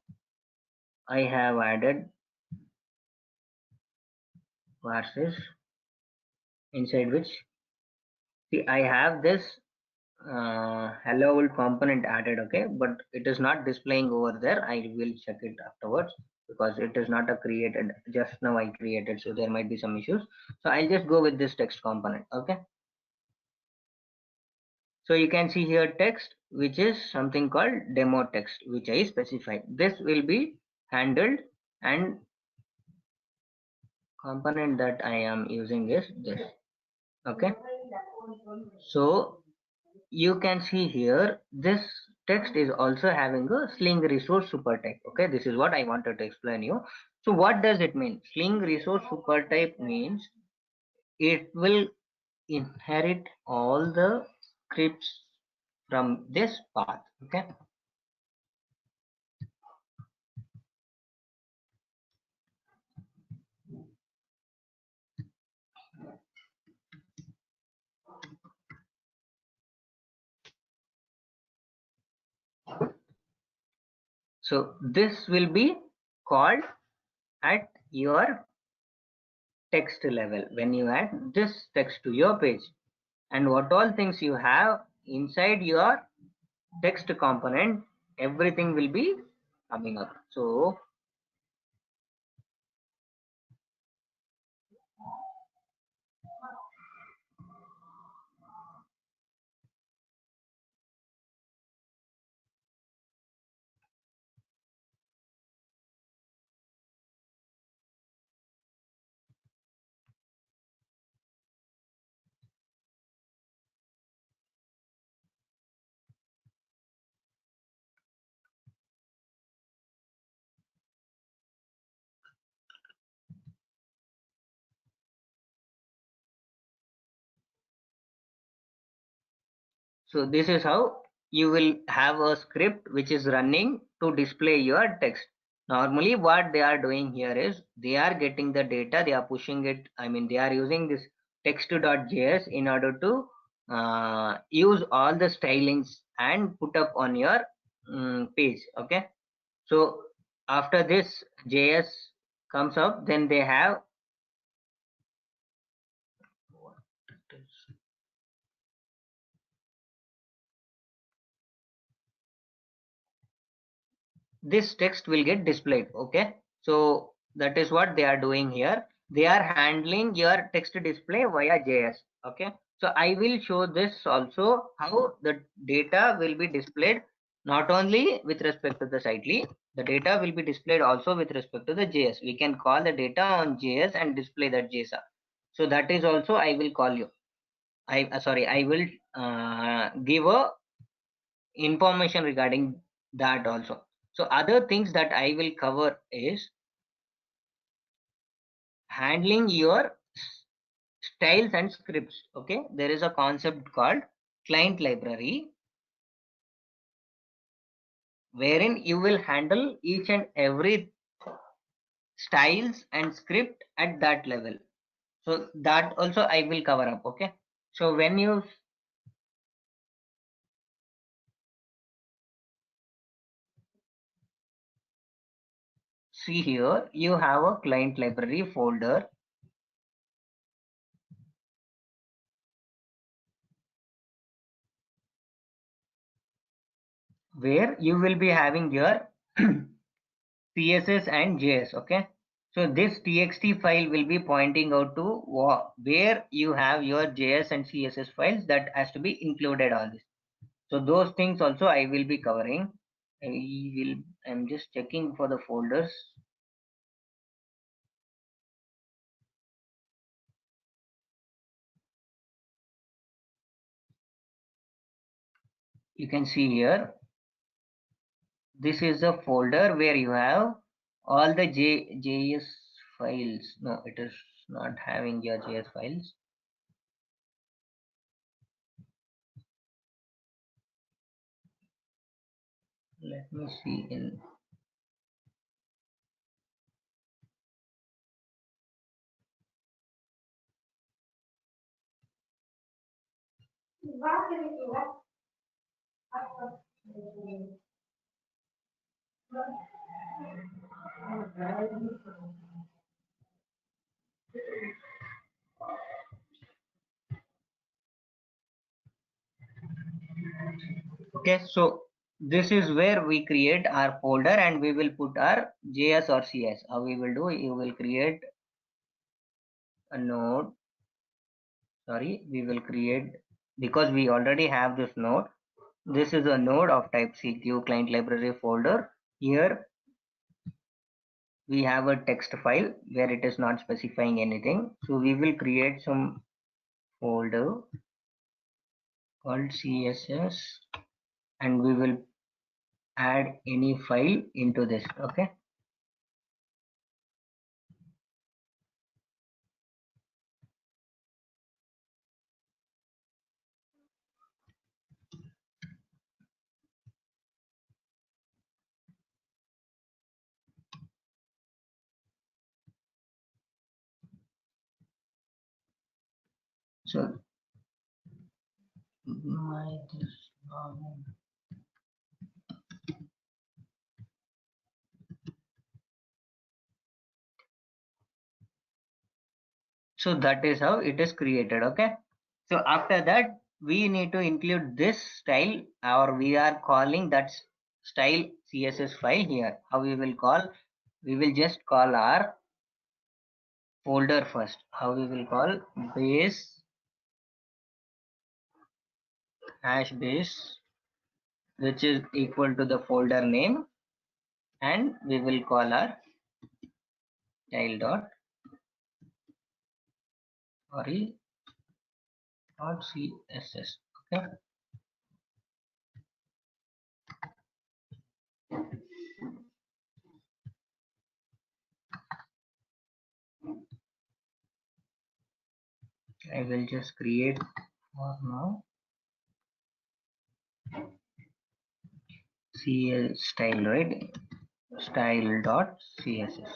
I have added verses inside which, see, I have this hello world component added, okay, but it is not displaying over there. I will check it afterwards because it is not a created, just now I created, so there might be some issues. So I'll just go with this text component. Okay, so you can see here text, which is something called demo text, which I specified. This will be handled, and component that I am using is this. Okay, so you can see here this text is also having a sling resource super type. Okay, this is what I wanted to explain you. So what does it mean? Sling resource super type means it will inherit all the scripts from this path. Okay, so this will be called at your text level when you add this text to your page, and what all things you have inside your text component, everything will be coming up. So so this is how you will have a script which is running to display your text. Normally what they are doing here is they are getting the data, they are pushing it, I mean they are using this text.js in order to use all the stylings and put up on your page. Okay, so after this JS comes up, then they have this text will get displayed. Okay, so that is what they are doing here. They are handling your text display via JS. Okay, so I will show this also how the data will be displayed, not only with respect to the Sitely, the data will be displayed also with respect to the JS. We can call the data on JS and display that JSON. So that is also I will call you. I will give a information regarding that also. So other things that I will cover is handling your styles and scripts. Okay, there is a concept called client library wherein you will handle each and every styles and script at that level. So that also I will cover up. Okay, so when you see here, you have a client library folder where you will be having your CSS and JS. Okay, so this txt file will be pointing out to where you have your JS and CSS files that has to be included on this. So those things also I will be covering. I'm just checking for the folders. You can see here, this is a folder where you have all the JS files. No, it is not having your JS files. Let me see in. Okay, so this is where we create our folder and we will put our JS or CS. How we will do, you will create a node. Sorry, we will create, because we already have this node. This is a node of type CQ client library folder. Here we have a text file where it is not specifying anything. So we will create some folder called CSS and we will add any file into this. Okay. So so that is how it is created. Okay, so after that we need to include this style, or we are calling that style CSS file here. How we will call, we will just call our folder first. How we will call, base hash base, which is equal to the folder name, and we will call our style dot CSS. Okay. I will just create for now CL style, right? Style dot CSS.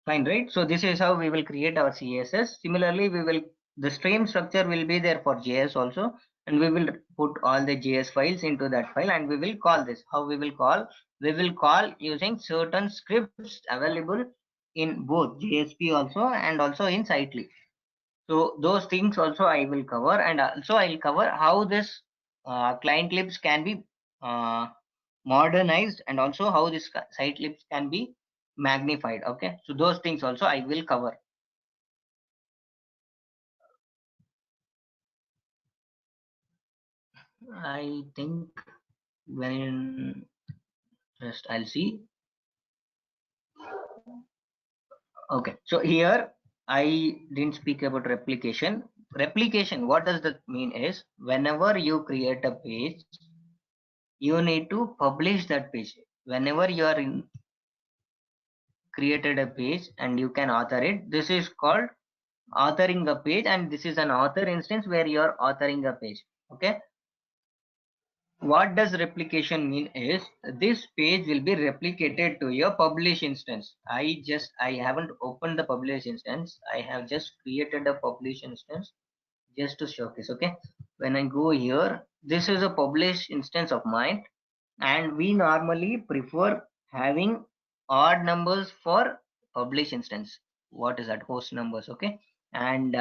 Fine, right? So this is how we will create our CSS. Similarly, we will, the stream structure will be there for JS also, and we will put all the JS files into that file, and we will call this. How we will call? We will call using certain scripts available in both JSP also and also in Sitely. So those things also I will cover, and also I will cover how this client libs can be modernized, and also how this site libs can be magnified. Okay, so those things also I will cover. I think when just I'll see. Okay, so here I didn't speak about replication. Replication, what does that mean is, whenever you create a page, you need to publish that page. Whenever you are in created a page and you can author it, this is called authoring a page, and this is an author instance where you are authoring a page. Okay, what does replication mean is, this page will be replicated to your publish instance. I haven't opened the publish instance, I have just created a publish instance just to showcase. Okay, when I go here, this is a publish instance of mine, and we normally prefer having odd numbers for publish instance. What is that? Host numbers. Okay, and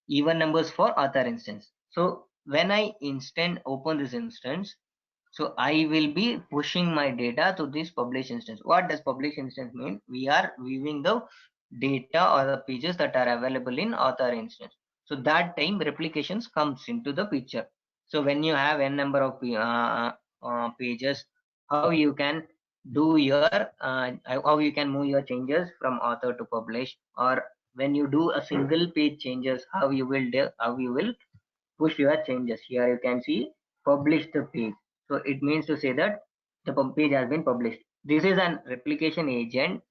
even numbers for author instance. So when I open this instance, so I will be pushing my data to this publish instance. What does publish instance mean? We are viewing the data or the pages that are available in author instance. So that time replications comes into the picture. So when you have n number of pages, how you can do your how you can move your changes from author to publish, or when you do a single page changes, how you will push your changes. Here you can see publish the page. So it means to say that the page has been published. This is an replication agent.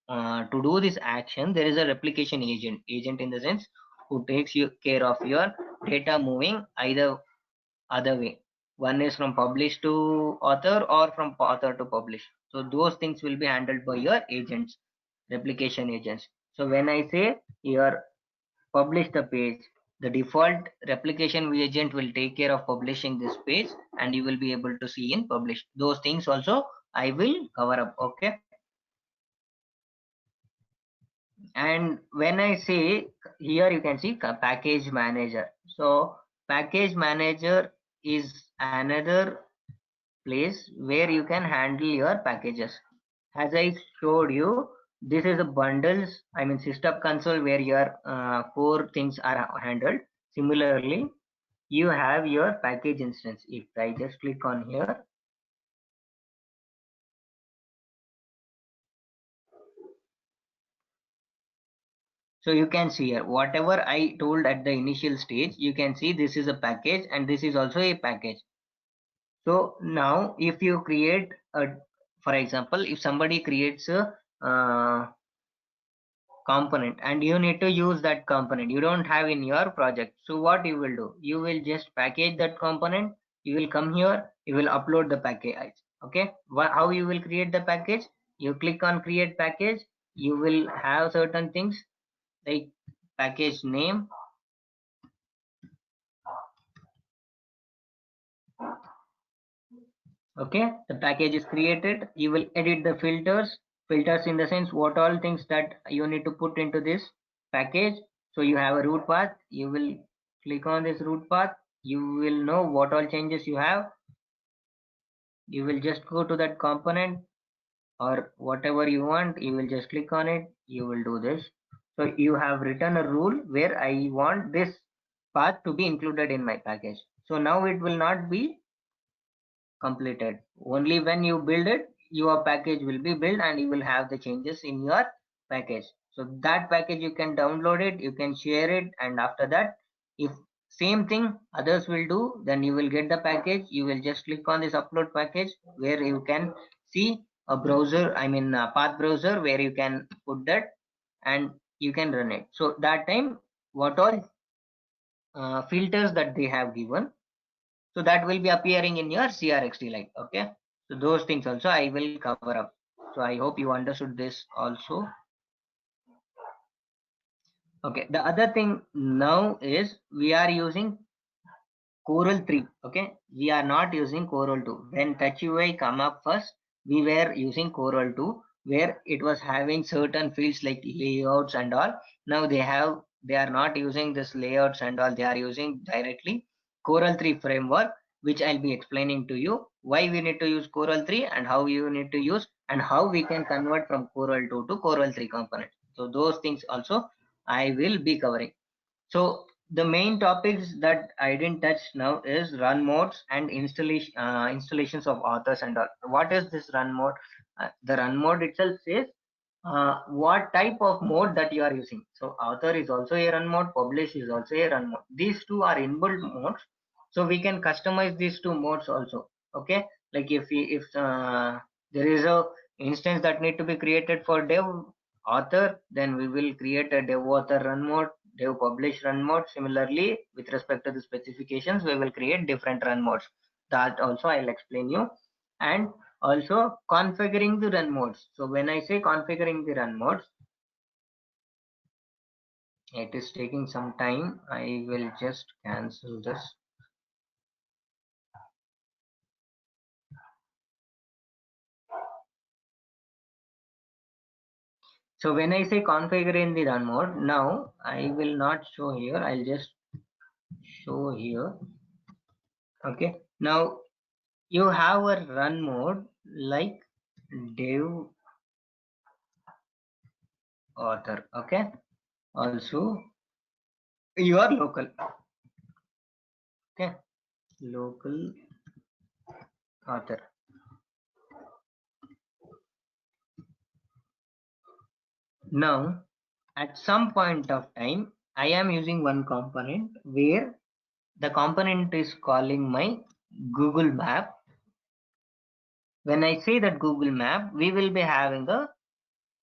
To do this action, there is a replication agent. Agent in the sense who takes care of your data moving either other way. One is from publish to author or from author to publish. So those things will be handled by your agents, replication agents. So when I say here publish the page, the default replication agent will take care of publishing this page, and you will be able to see in publish. Those things also I will cover up. Okay. And when I say here, you can see package manager. So package manager is another place where you can handle your packages. As I showed you, this is a bundles, I mean system console where your core things are handled. Similarly, you have your package instance. If I just click on here, so you can see here whatever I told at the initial stage, you can see this is a package and this is also a package. So now if you create a, for example, if somebody creates a component and you need to use that component, you don't have in your project, so what you will do, you will just package that component, you will come here, you will upload the package. Okay, how you will create the package? You click on create package, you will have certain things like package name, okay, the package is created. You will edit the filters in the sense what all things that you need to put into this package. So you have a root path, you will click on this root path, you will know what all changes you have. You will just go to that component or whatever you want, you will just click on it, you will do this. So you have written a rule where I want this path to be included in my package. So now it will not be completed. Only when you build it, your package will be built and you will have the changes in your package. So that package you can download it, you can share it, and after that, if same thing others will do, then you will get the package. You will just click on this upload package where you can see a browser, I mean a path browser where you can put that and you can run it. So that time, what all filters that they have given, so that will be appearing in your CRXT line. Okay, so those things also I will cover up. So I hope you understood this also. Okay, the other thing now is we are using Coral 3. Okay, we are not using Coral 2. When TouchUI come up first, we were using Coral 2, where it was having certain fields like layouts and all. Now they are not using this layouts and all. They are using directly Coral 3 framework, which I'll be explaining to you why we need to use Coral 3 and how you need to use and how we can convert from Coral 2 to Coral 3 component. So those things also I will be covering. So the main topics that I didn't touch now is run modes and installations of authors and all. What is this run mode? The run mode itself says what type of mode that you are using. So author is also a run mode, publish is also a run mode. These two are inbuilt modes, so we can customize these two modes also. Okay, like if there is a instance that need to be created for dev author, then we will create a dev author run mode, dev publish run mode. Similarly, with respect to the specifications, we will create different run modes. That also I'll explain you. And also configuring the run modes. So when I say configuring the run modes, it is taking some time. I will just cancel this. So when I say configuring the run mode, now I will not show here. I'll just show here. Okay. Now you have a run mode like dev author. Okay. Also your local. Okay. Local author. Now, at some point of time, I am using one component where the component is calling my Google Map. When I say that Google Map, we will be having a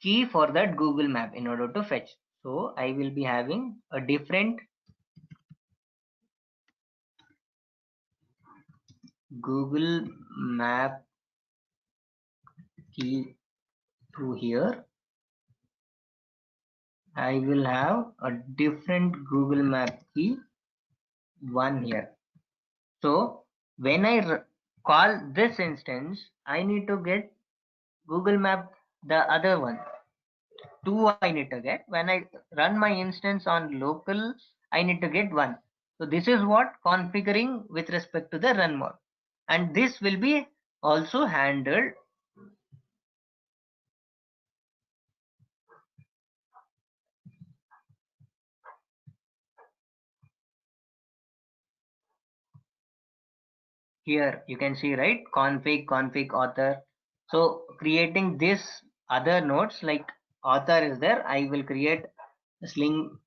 key for that Google Map in order to fetch. So I will be having a different Google Map key through here. I will have a different Google Map key one here. So when I call this instance, I need to get Google Map, the other one. Two I need to get. When I run my instance on local, I need to get one. So this is what configuring with respect to the run mode. And this will be also handled here. You can see, right? Config author. So creating this other nodes, like author is there, I will create a Sling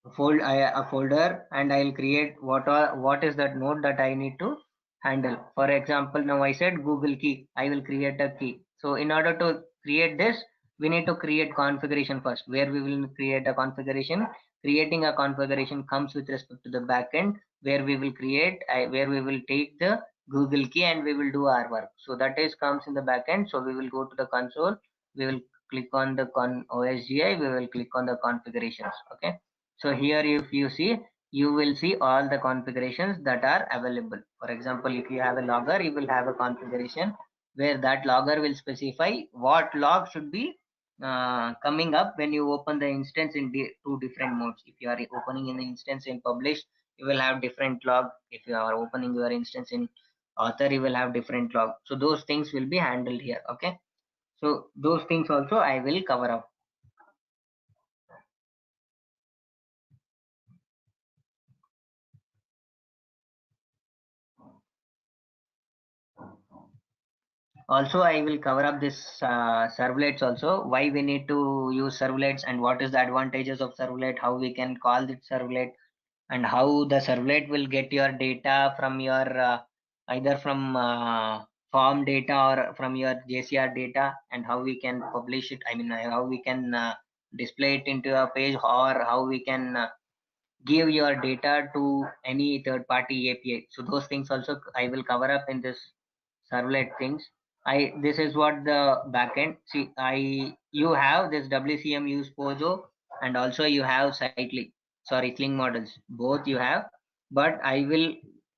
a folder, and I'll create what is that node that I need to handle. For example, now I said Google key, I will create a key. So in order to create this, we need to create configuration first, where we will create a configuration. Creating a configuration comes with respect to the backend, where we will create where we will take the Google key and we will do our work. So that is comes in the backend. So we will go to the console, we will click on the OSGI, we will click on the configurations. Okay, so here if you see, you will see all the configurations that are available. For example, if you have a logger, you will have a configuration where that logger will specify what log should be coming up when you open the instance in two different modes. If you are opening in the instance in publish, you will have different log. If you are opening your instance in author, you will have different log. So those things will be handled here. Okay, so those things also I will cover up. Also, I will cover up this servlets also, why we need to use servlets and what is the advantages of servlet, how we can call it servlet, and how the servlet will get your data from your either from form data or from your JCR data, and how we can publish it. I mean, how we can display it into a page, or how we can give your data to any third party API. So those things also I will cover up in this servlet things. This is what the backend. See, you have this WCM use Pojo, and also you have Sling models. Both you have, but I will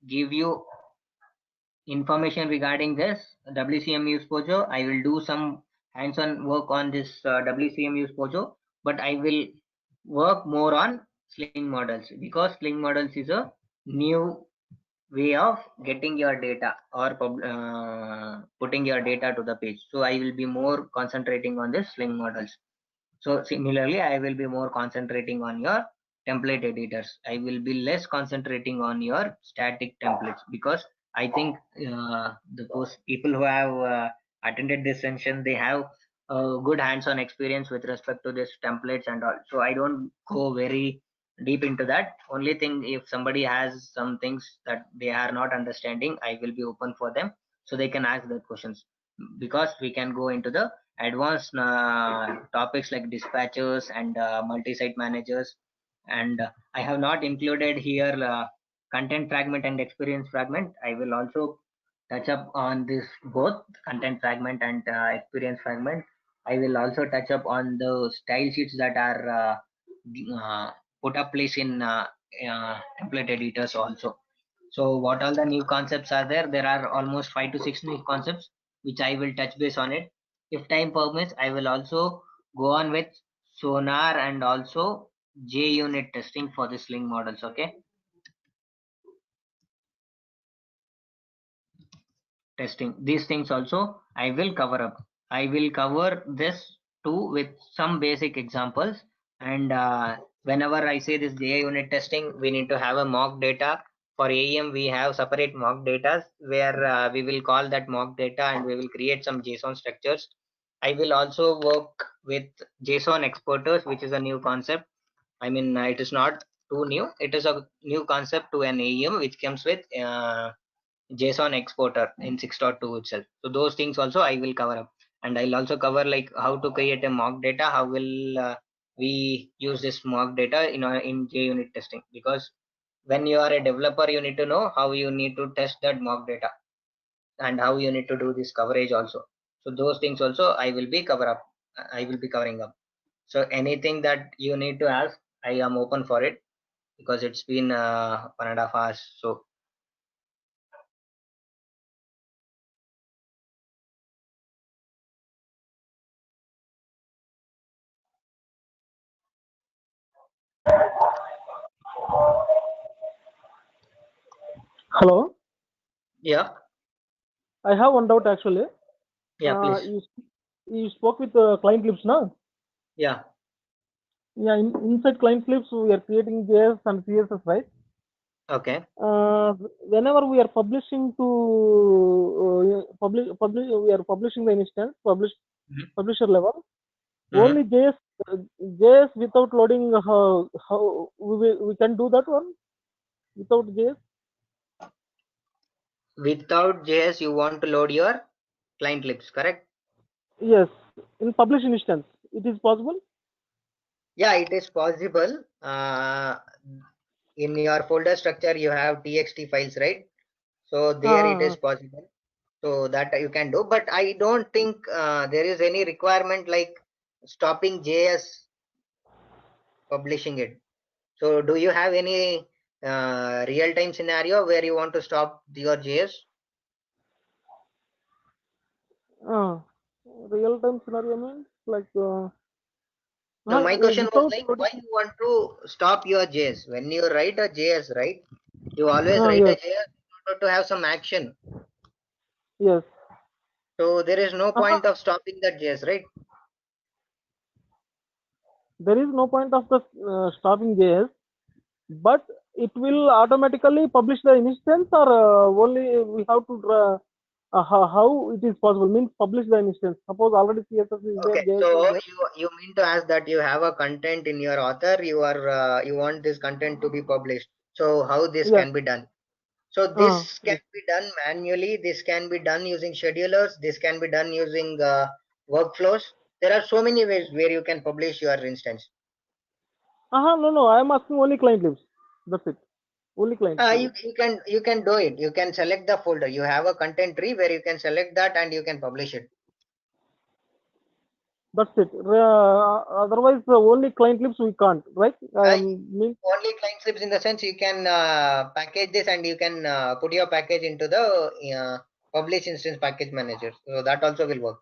give you information regarding this WCM use Pojo. I will do some hands-on work on this WCM use Pojo, but I will work more on Sling models, because Sling models is a new way of getting your data or putting your data to the page. So I will be more concentrating on this Sling models. So similarly, I will be more concentrating on your template editors. I will be less concentrating on your static templates, because I think those people who have attended this session, they have good hands-on experience with respect to this templates and all. So I don't go very deep into that. Only thing, if somebody has some things that they are not understanding, I will be open for them, so they can ask their questions, because we can go into the advanced topics like dispatchers and multi-site managers. And I have not included here content fragment and experience fragment. I will also touch up on this both content fragment and experience fragment. I will also touch up on the style sheets that are put up place in template editors also. So what all the new concepts are there? There are almost 5 to 6 new concepts, which I will touch base on it. If time permits, I will also go on with Sonar and also JUnit testing for the Sling models. Okay. Testing. These things also I will cover up. I will cover this too with some basic examples. And whenever I say this JUnit testing, we need to have a mock data for AEM we have separate mock data where we will call that mock data and we will create some JSON structures. I will also work with JSON exporters, which is a new concept. I mean, it is not too new. It is a new concept to an AEM which comes with JSON exporter in 6.2 itself. So those things also I will cover up, and I'll also cover like how to create a mock data. How will we use this mock data in JUnit testing? Because when you are a developer, you need to know how you need to test that mock data and how you need to do this coverage also. So those things also I will be covering up. So anything that you need to ask, I am open for it because it's been 1.5 hours. So Hello, yeah, I have one doubt actually. yeah, please. You spoke with client clips, no? Yeah, Yeah, inside client clips, we are creating JS and CSS, right? okay. Whenever we are publishing to we are publishing the instance, publisher level, only JS without loading. How we can do that one without JS? Without JS, you want to load your client clips, correct? Yes, in publish instance, it is possible. Yeah, it is possible. In your folder structure, you have txt files, right? So there it is possible. So that you can do, but I don't think there is any requirement like stopping JS publishing it. So do you have any real-time scenario where you want to stop your JS? Real time scenario means like. No, my question was like, without why you want to stop your JS? When you write a JS, right? You always write yes, a JS in order to have some action. yes. So there is no point of stopping that JS, right? There is no point of the stopping JS, but it will automatically publish the instance, or only we have to draw. How it is possible means publish the instance. Suppose already CSS is there, Okay, JS so is there. you mean to ask that you have a content in your author, you want this content to be published. So how this Yes. can be done? So this can be done manually. This can be done using schedulers. This can be done using workflows. There are so many ways where you can publish your instance. No. I am asking only client lives. That's it. Only client. You can do it. You can select the folder. You have a content tree where you can select that and you can publish it. That's it. Otherwise, only client lives we can't, right? Only client slips in the sense you can package this and you can put your package into the publish instance package manager. So that also will work.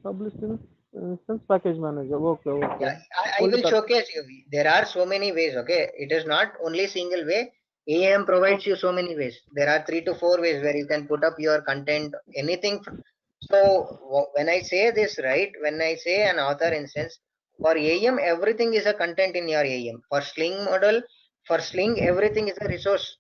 Publish instance package manager. Okay. Yeah, I will showcase you. There are so many ways. Okay, it is not only single way. AEM provides you so many ways. There are 3 to 4 ways where you can put up your content, anything. So when I say this, right, when I say an author instance, for AEM, everything is a content in your AEM. For Sling model, for Sling, everything is a resource.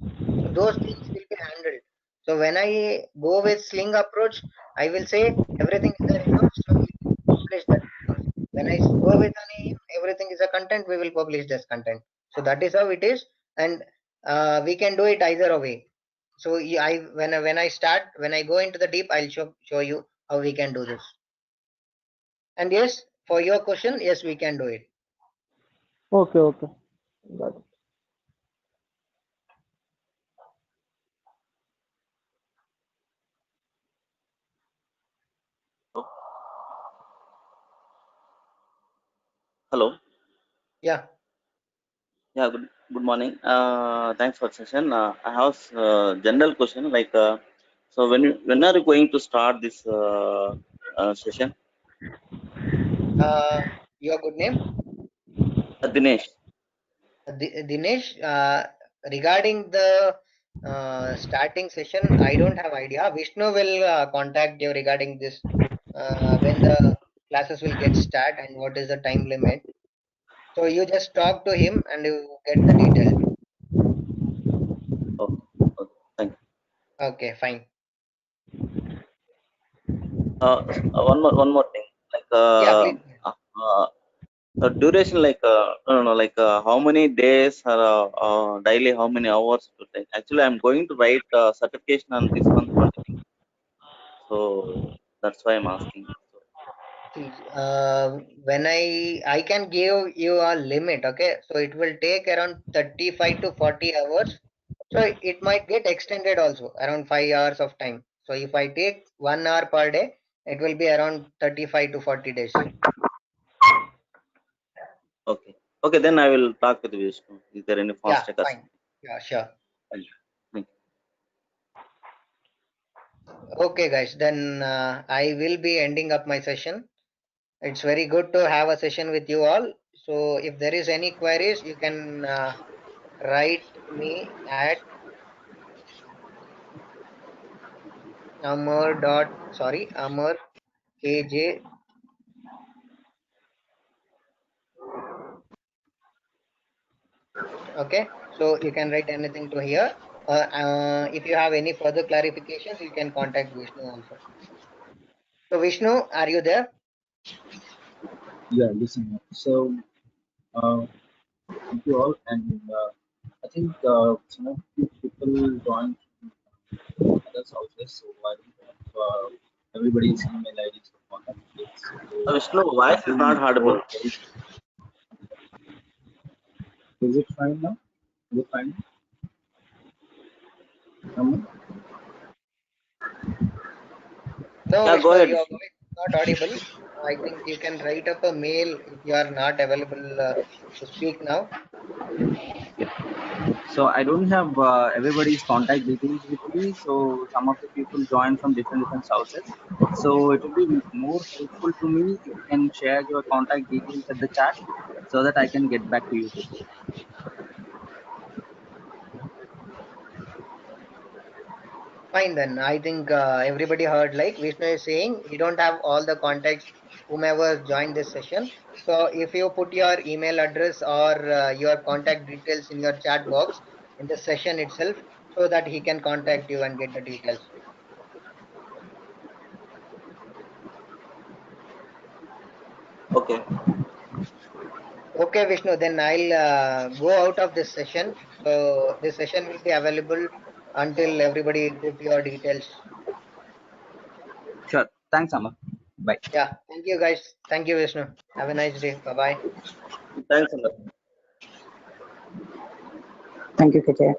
So those things will be handled. So when I go with Sling approach, I will say everything is a resource, so we publish that resource. When I go with an AEM, everything is a content, we will publish this content. So that is how it is, and we can do it either way. So when I go into the deep, I'll show you how we can do this. And yes, for your question, yes, we can do it. Okay. Got it. Hello. Yeah. Yeah. Good morning. Thanks for session. I have a general question. Like, so when are you going to start this session? Your good name? Dinesh. Dinesh, regarding the starting session, I don't have idea. Vishnu will contact you regarding this when the classes will get start and what is the time limit. So you just talk to him and you get the details. Okay, fine. One more thing, like Yeah, please. the duration, like I don't know, like how many days or daily, how many hours to take. Actually, I'm going to write certification on this month only, so that's why I'm asking. See, when I can give you a limit, okay? So it will take around 35 to 40 hours. So it might get extended also around 5 hours of time. So if I take 1 hour per day, it will be around 35 to 40 days. Okay. Okay, then I will talk with Vishnu. Is there any fast Yeah, checkers? fine. Yeah, sure. Thank you. Okay, guys, then I will be ending up my session. It's very good to have a session with you all. So if there is any queries, you can write me at Amar KJ. Okay, so you can write anything to here. If you have any further clarifications, you can contact Vishnu also. So Vishnu, are you there? Yeah, listen. So, thank you all, and I think some of you people joined from other sources, so I don't have everybody's email IDs or contact details. So, Vishnu, voice is not audible. is it fine now? Is it fine? Someone? No, Yeah, go Vishnu, ahead, your Vishnu. voice is not audible. I think you can write up a mail if you are not available to speak now. So I don't have everybody's contact details with me. So some of the people join from different sources. So it will be more helpful to me if you can share your contact details at the chat so that I can get back to you quickly. Fine then. I think everybody heard like Vishnu is saying he don't have all the contacts whomever joined this session. So if you put your email address or your contact details in your chat box in the session itself so that he can contact you and get the details. Okay. Okay, Vishnu, then I'll go out of this session. So this session will be available until everybody put your details. Sure. Thanks, Amar. Bye. Yeah. Thank you, guys. Thank you, Vishnu. Have a nice day. Bye-bye. Thanks, Amar. Thank you, KJ.